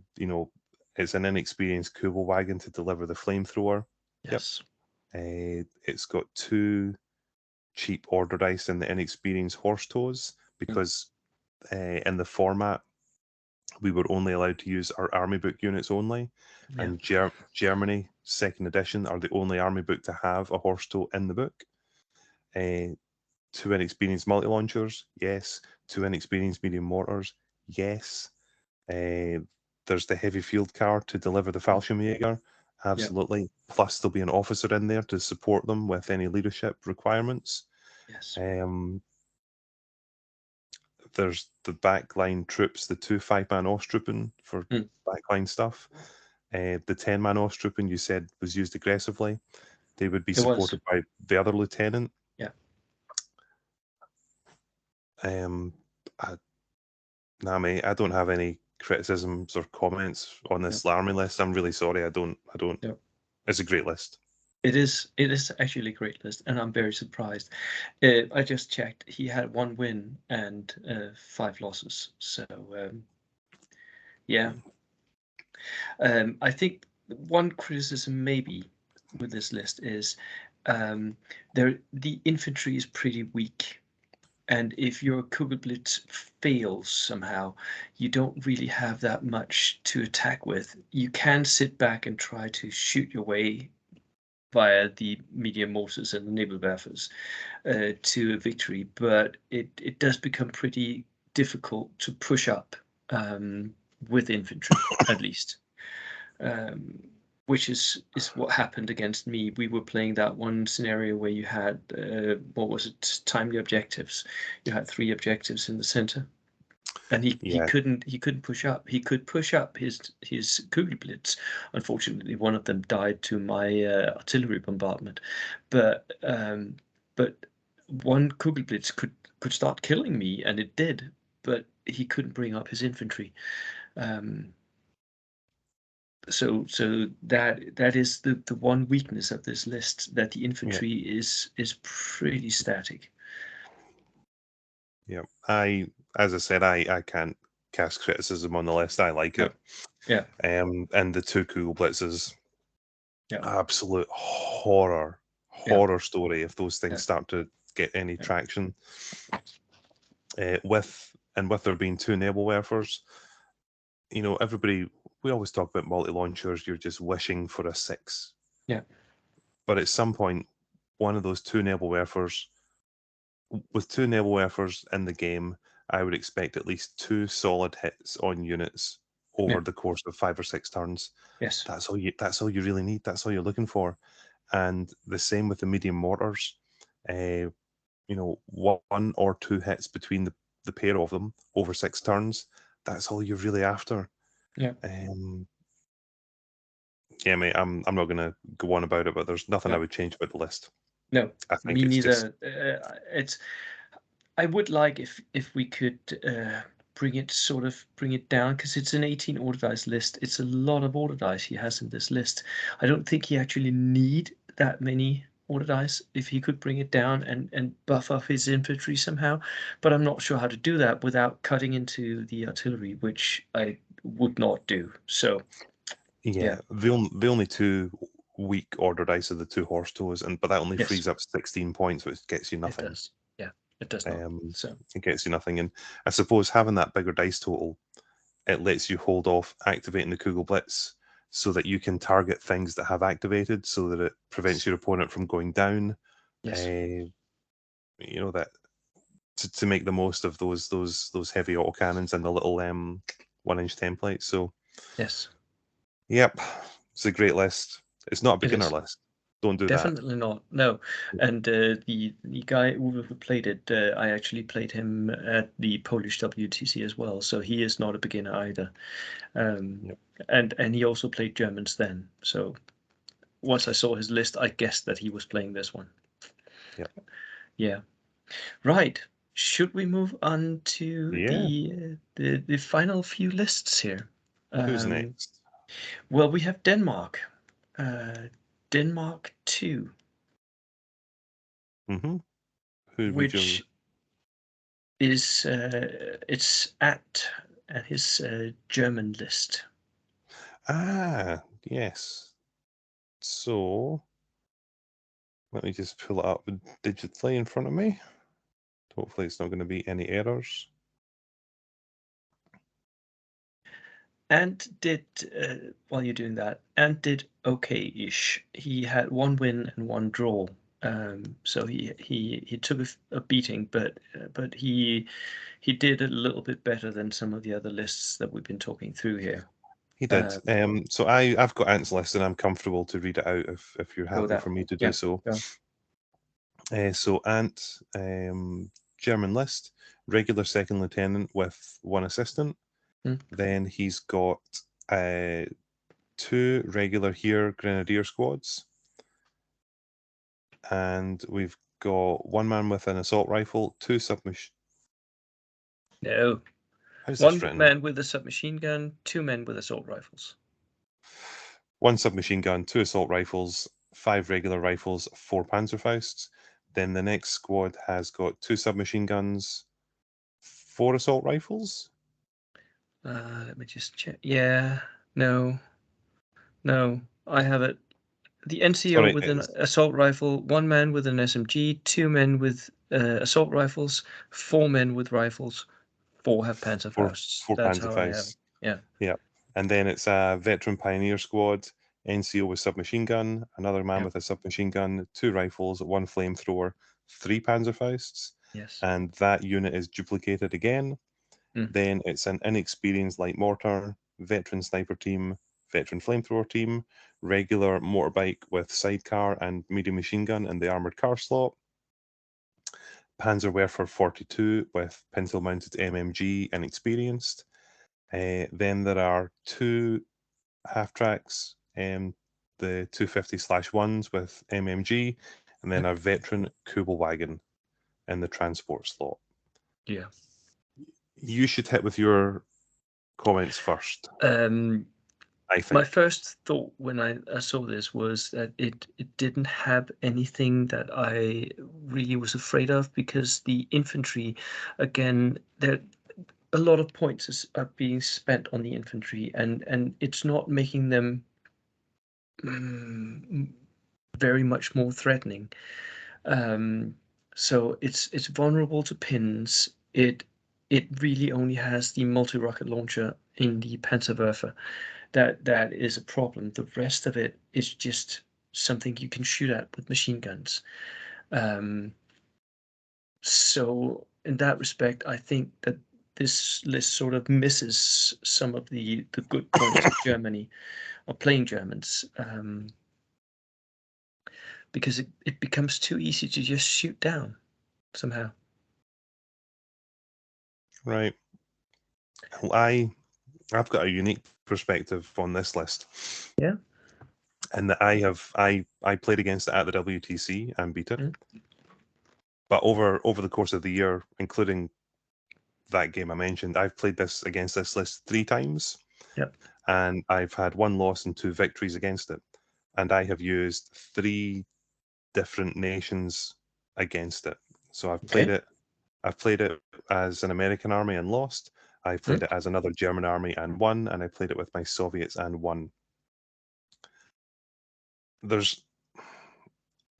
It's an inexperienced Kugelwagen to deliver the flamethrower. Yes. Yep. It's got 2 cheap order dice in the inexperienced horse toes, because in the format we were only allowed to use our army book units only. Yeah. And Germany 2nd edition are the only army book to have a horse toe in the book. 2 inexperienced multi-launchers, yes. 2 inexperienced medium mortars, yes. There's the heavy field car to deliver the Fallschirmjäger, absolutely. Yep. Plus there'll be an officer in there to support them with any leadership requirements. Yes. There's the backline troops, the 2 5-man Osttruppen for backline stuff. The 10-man Osttruppen you said was used aggressively. They would be supported by the other lieutenant. Yeah. Mate, I don't have any criticisms or comments on this army list. I'm really sorry. I don't. Yep. It's a great list. It is actually a great list, and I'm very surprised. I just checked. He had 1 win and 5 losses. So yeah. I think one criticism maybe with this list is the infantry is pretty weak. And if your Kugelblitz fails somehow, you don't really have that much to attack with. You can sit back and try to shoot your way via the medium mortars and the Nebelwerfers to a victory, but it does become pretty difficult to push up with infantry, at least. Which is what happened against me. We were playing that one scenario where you had what was it? Timely objectives. You had 3 objectives in the center, and he couldn't push up. He could push up his Kugelblitz. Unfortunately, one of them died to my artillery bombardment, but one Kugelblitz could start killing me, and it did. But he couldn't bring up his infantry. So that is the one weakness of this list, that the infantry is pretty static. Yeah, as I said, I can't cast criticism on the list. I like it. Yeah. And the 2 Kugelblitzes, absolute horror story if those things start to get any traction. With there being 2 Nebelwerfers, you know, we always talk about multi-launchers, you're just wishing for a 6. Yeah. But at some point, one of those 2 Nebelwerfers, with 2 Nebelwerfers in the game, I would expect at least 2 solid hits on units over the course of 5 or 6 turns. Yes. That's all you really need. That's all you're looking for. And the same with the medium mortars. You know, 1 or 2 hits between the pair of them over 6 turns. That's all you're really after. Yeah. Yeah, mate, I'm not going to go on about it, but there's nothing I would change about the list. No, I think me it's neither. just... I would like if we could bring it down, because it's an 18 order dice list. It's a lot of order dice he has in this list. I don't think he actually need that many order dice. If he could bring it down and buff up his infantry somehow, but I'm not sure how to do that without cutting into the artillery, which I would not do. So yeah. The only 2 weak order dice are the 2 horse toes, but that only frees up 16 points, which gets you nothing. It does. Yeah, it does not. So it gets you nothing. And I suppose having that bigger dice total, it lets you hold off activating the Kugelblitz so that you can target things that have activated, so that it prevents your opponent from going down. Yes. You know, that to make the most of those heavy autocannons and the little 1-inch templates. So yes. Yep, it's a great list. It's not a beginner list. Don't do Definitely not. No. And the guy who played it, I actually played him at the Polish WTC as well, so he is not a beginner either. And he also played Germans then. So once I saw his list, I guessed that he was playing this one. Yep. Yeah. Right. Should we move on to the final few lists here? Who's next? Well, we have Denmark. Denmark 2. Which is it's at his German list. Ah, yes. So let me just pull it up digitally in front of me. Hopefully it's not going to be any errors. Ant did, while you're doing that, Ant did okay-ish. He had 1 win and 1 draw. So he took a beating, but he did a little bit better than some of the other lists that we've been talking through here. He did. So I've got Ant's list, and I'm comfortable to read it out if you're happy for me to do so. So Ant, German list, regular second lieutenant with 1 assistant. Then he's got 2 regular here grenadier squads, and we've got 1 man with an assault rifle, 2 submachine. No. How's 1 man with a submachine gun, 2 men with assault rifles. 1 submachine gun, 2 assault rifles, 5 regular rifles, 4 Panzerfausts. Then the next squad has got 2 submachine guns, 4 assault rifles. Let me just check. Yeah, no, I have it. The NCO with an assault rifle, 1 man with an SMG, 2 men with assault rifles, 4 men with rifles, 4 have Panzerfausts. 4 That's how I have Panzerfausts. it. Yeah. And then it's a veteran pioneer squad, NCO with submachine gun, another man with a submachine gun, 2 rifles, 1 flamethrower, 3 Panzerfausts. Yes. And that unit is duplicated again. Then it's an inexperienced light mortar, veteran sniper team, veteran flamethrower team, regular motorbike with sidecar and medium machine gun in the armored car slot, Panzerwerfer 42 with pintle-mounted MMG inexperienced. Then there are two half-tracks, the 250/1s with MMG, and then a veteran Kubelwagen in the transport slot. Yeah. You should hit with your comments first. I think. My first thought when I saw this was that it didn't have anything that I really was afraid of, because the infantry, again, there a lot of points are being spent on the infantry, and it's not making them very much more threatening. So it's vulnerable to pins. It really only has the multi-rocket launcher in the Panzerwerfer. That is a problem. The rest of it is just something you can shoot at with machine guns. So in that respect, I think that this list sort of misses some of the good points of Germany, or playing Germans, because it becomes too easy to just shoot down somehow. Right. Well, I've got a unique perspective on this list. Yeah. And that I played against it at the WTC and beat it. But over the course of the year, including that game I mentioned, I've played against this list 3 times. Yep. And I've had 1 loss and 2 victories against it. And I have used 3 different nations against it. So I've played it as an American army and lost. I played it as another German army and won, and I played it with my Soviets and won. I'm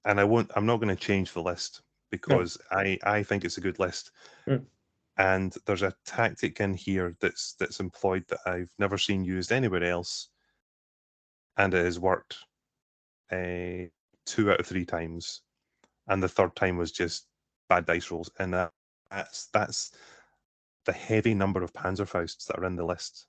not going to change the list, because I think it's a good list. And there's a tactic in here that's employed that I've never seen used anywhere else, and it has worked 2 out of 3 times, and the third time was just bad dice rolls, and that's the heavy number of Panzerfausts that are in the list.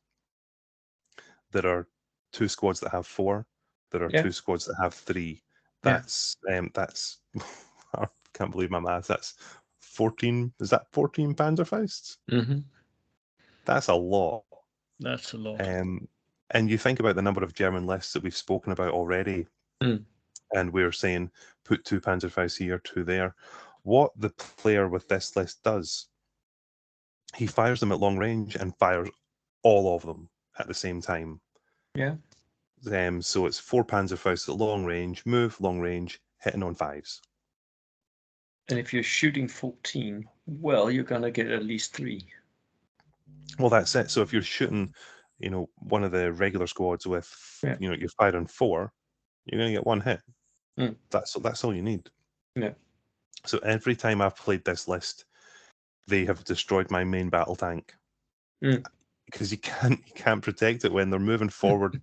There are 2 squads that have 4. There are 2 squads that have 3. That's I can't believe my math. That's 14. Is that 14 Panzerfausts? That's a lot. That's a lot. And you think about the number of German lists that we've spoken about already, and we're saying put 2 Panzerfausts here, 2 there. What the player with this list does, he fires them at long range and fires all of them at the same time. Yeah. So it's 4 Panzerfausts at long range, move, long range, hitting on 5s. And if you're shooting 14, well, you're going to get at least 3. Well, that's it. So if you're shooting, one of the regular squads with, you're firing 4, you're going to get 1 hit. That's all you need. Yeah. So every time I've played this list, they have destroyed my main battle tank. Because you can't protect it when they're moving forward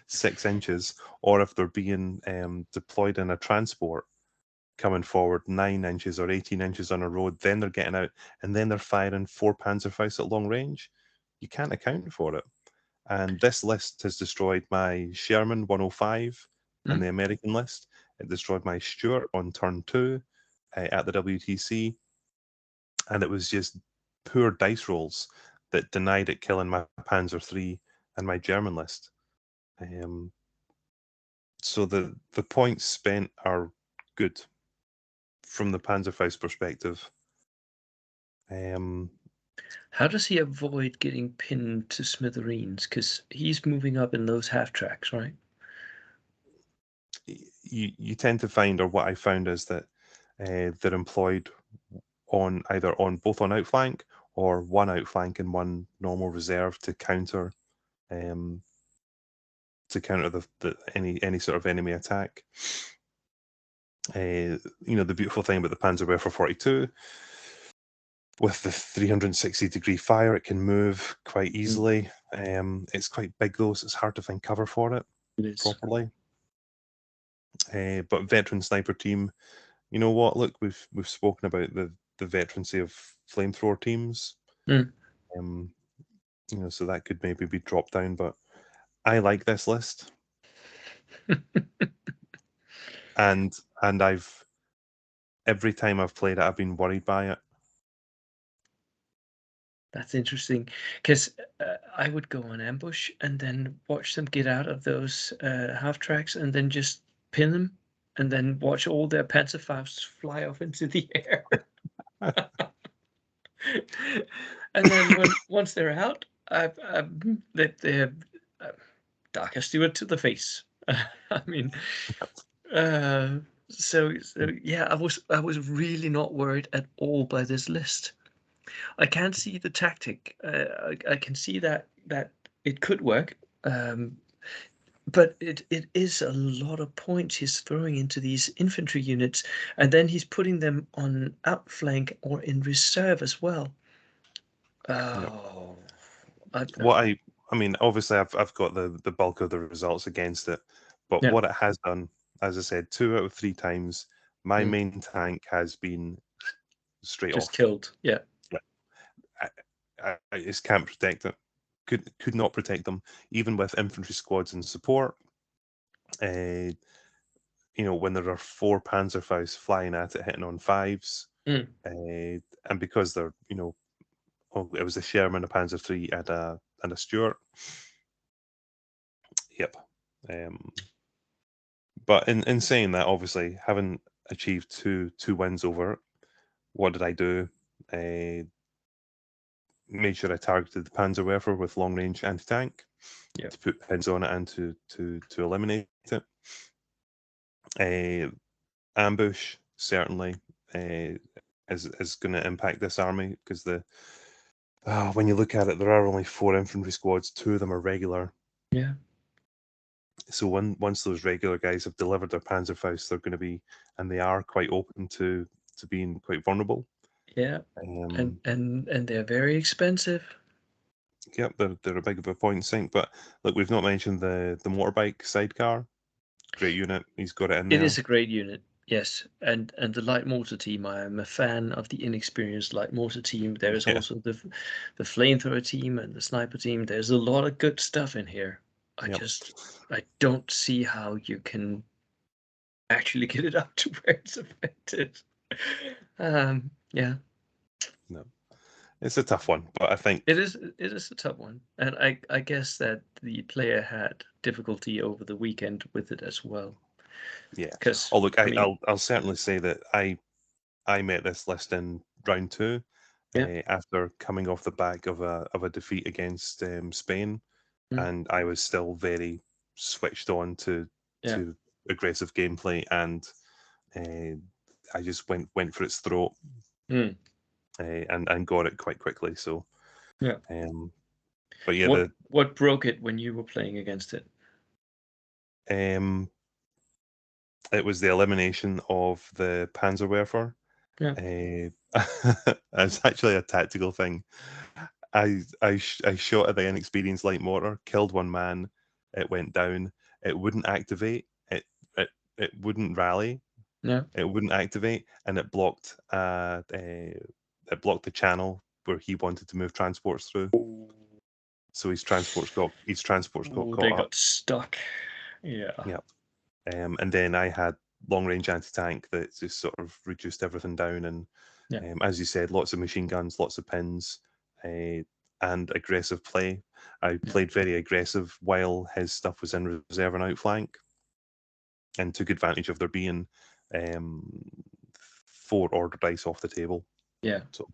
6 inches, or if they're being deployed in a transport coming forward 9 inches or 18 inches on a road, then they're getting out, and then they're firing 4 Panzerfausts at long range. You can't account for it. And this list has destroyed my Sherman 105 in the American list. It destroyed my Stuart on turn 2 at the WTC. And it was just poor dice rolls that denied it killing my Panzer III and my German list. So the points spent are good from the Panzerfaust perspective. How does he avoid getting pinned to smithereens? Because he's moving up in those half tracks, right? You tend to find, or what I found is that they're employed both on outflank, or one outflank and one normal reserve to counter any sort of enemy attack. The beautiful thing about the Panzerwerfer 42, with the 360-degree fire, it can move quite easily. It's quite big though, so it's hard to find cover for it properly. But veteran sniper team, you know what? Look, we've spoken about the veterancy of flamethrower teams. So that could maybe be dropped down, but I like this list. and every time I've played it, I've been worried by it. That's interesting, because I would go on ambush and then watch them get out of those half tracks and then just pin them and then watch all their Panzerfaust fly off into the air. And then once they're out, they have Darker Steward to the face. I mean, so yeah, I was really not worried at all by this list. I can see the tactic. I can see that it could work, but it is a lot of points he's throwing into these infantry units, and then he's putting them on outflank or in reserve as well. Oh, I mean, obviously, I've got the bulk of the results against it, but what it has done, as I said, 2 out of 3 times, my main tank has been straight just off. killed. Yeah. I just can't protect it. Could not protect them, even with infantry squads and support. When there are 4 Panzerfaust flying at it, hitting on 5s, and because they're, it was a Sherman, a Panzer III, and a Stuart. Yep. But in saying that, obviously, having achieved two wins over it, what did I do? Made sure I targeted the Panzerwerfer with long range anti tank to put pins on it and to eliminate it. Ambush certainly is going to impact this army, because when you look at it, there are only 4 infantry squads. 2 of them are regular. Yeah. So once those regular guys have delivered their Panzerfaust, they're going to be, and they are, quite open to being quite vulnerable. Yeah. And they're very expensive. Yep, they're a big of a point sink. But look, we've not mentioned the motorbike sidecar. Great unit. He's got it in there. It is a great unit. Yes, and the light mortar team. I am a fan of the inexperienced light mortar team. There is also the flamethrower team and the sniper team. There's a lot of good stuff in here. I don't see how you can actually get it up to where it's effective. Yeah. No, it's a tough one, but I think it is a tough one, and I guess that the player had difficulty over the weekend with it as well. Yeah. Because look, I'll certainly say that I met this list in round 2, after coming off the back of a defeat against Spain, and I was still very switched on to aggressive gameplay, and I just went for its throat, and got it quite quickly. So but yeah, what broke it when you were playing against it? It was the elimination of the Panzerwerfer. It's actually a tactical thing. I shot at the inexperienced light mortar, killed one man. It went down. It wouldn't activate. It wouldn't rally. No. It wouldn't activate, and it blocked the channel where he wanted to move transports through. So his transports got caught they up. got stuck. Yeah. Yep. And then I had long range anti tank that just sort of reduced everything down, and as you said, lots of machine guns, lots of pins, and aggressive play. I played very aggressive while his stuff was in reserve and outflank, and took advantage of there being 4 order dice off the table. Yeah. So,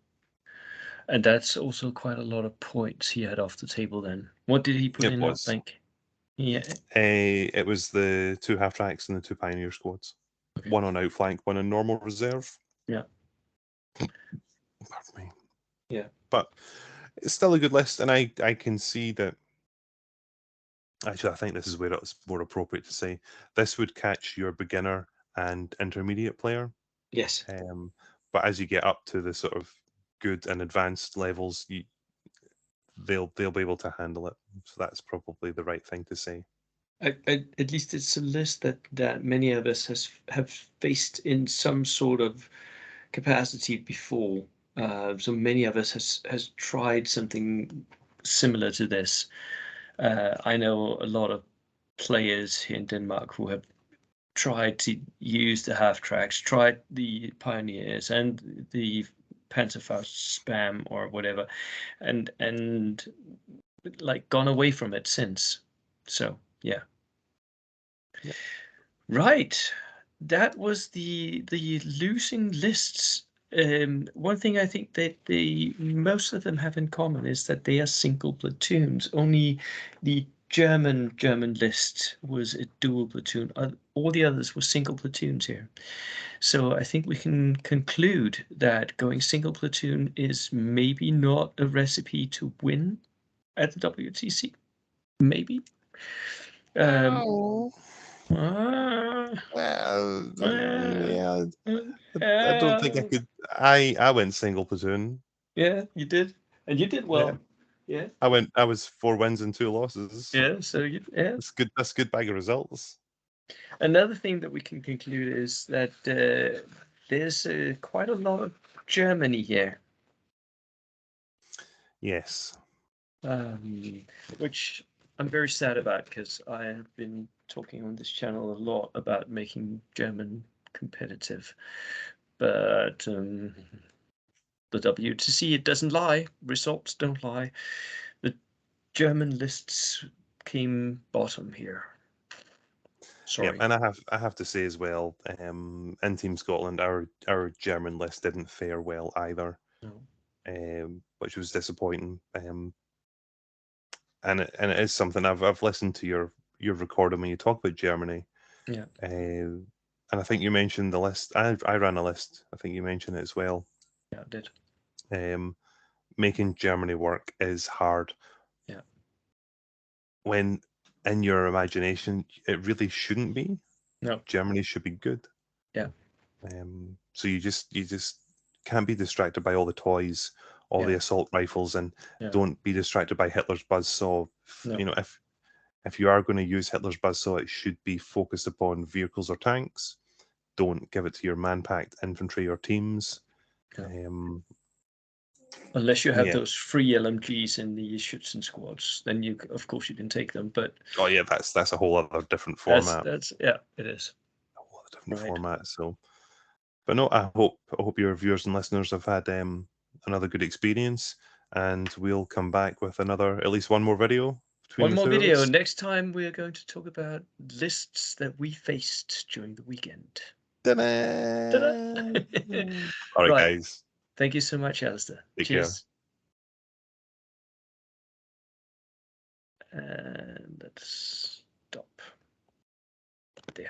and that's also quite a lot of points he had off the table then. What did he put in outflank? Yeah. It was the 2 half tracks and the 2 pioneer squads. Okay. 1 on outflank, 1 on normal reserve. Yeah. Pardon me. Yeah. But it's still a good list, and I can see that. Actually, I think this is where it's more appropriate to say this would catch your beginner and intermediate player. Yes. But as you get up to the sort of good and advanced levels, they'll be able to handle it. So that's probably the right thing to say. At least it's a list that many of us have faced in some sort of capacity before. So many of us has tried something similar to this. I know a lot of players here in Denmark who have tried to use the half tracks, tried the pioneers and the Panzerfaust spam or whatever, and like gone away from it since. So yeah. Yep. Right. That was the losing lists. One thing I think that the most of them have in common is that they are single platoons. Only the German list was a dual platoon. All the others were single platoons here. So I think we can conclude that going single platoon is maybe not a recipe to win at the WTC. Maybe. Um, Oh, uh, well, uh, yeah. I don't think I uh, could. I went single platoon. yeah, you did, and you did Yeah, well. Yeah, I was 4 wins and 2 losses. yeah. So yeah. That's good. That's a good bag of results. Another thing that we can conclude is that there's quite a lot of Germany here, Yes. which I'm very sad about because I have been talking on this channel a lot about making German competitive, but the WTC, it doesn't lie. Results don't lie. The German lists came bottom here. Yeah, Sorry. and I have to say as well, in Team Scotland, our German list didn't fare well either, No. which was disappointing. And it is something I've listened to your recording when you talk about Germany, Yeah. and I think you mentioned the list. I ran a list. I think you mentioned it as well. Yeah, I did. Making Germany work is hard. Yeah. When in your imagination, it really shouldn't be. No. Germany should be good. Yeah. So you just can't be distracted by all the toys, all the Yeah. assault rifles, and Yeah. don't be distracted by Hitler's buzzsaw. No. You know, if you are going to use Hitler's buzzsaw, it should be focused upon vehicles or tanks. Don't give it to your man-packed infantry or teams. Yeah. Um, Unless you have yeah. those free LMGs in the Schützen squads, then of course you can take them. But Oh yeah, that's a whole other different format. that's yeah, it is. A whole other different Right. format. So, but no, I hope your viewers and listeners have had another good experience, and we'll come back with another at least one more video between One the more two of video. us. Next time we're going to talk about lists that we faced during the weekend. Ta-da! All right, Right. guys. Thank you so much, Alistair. Take care. Cheers. And let's stop there.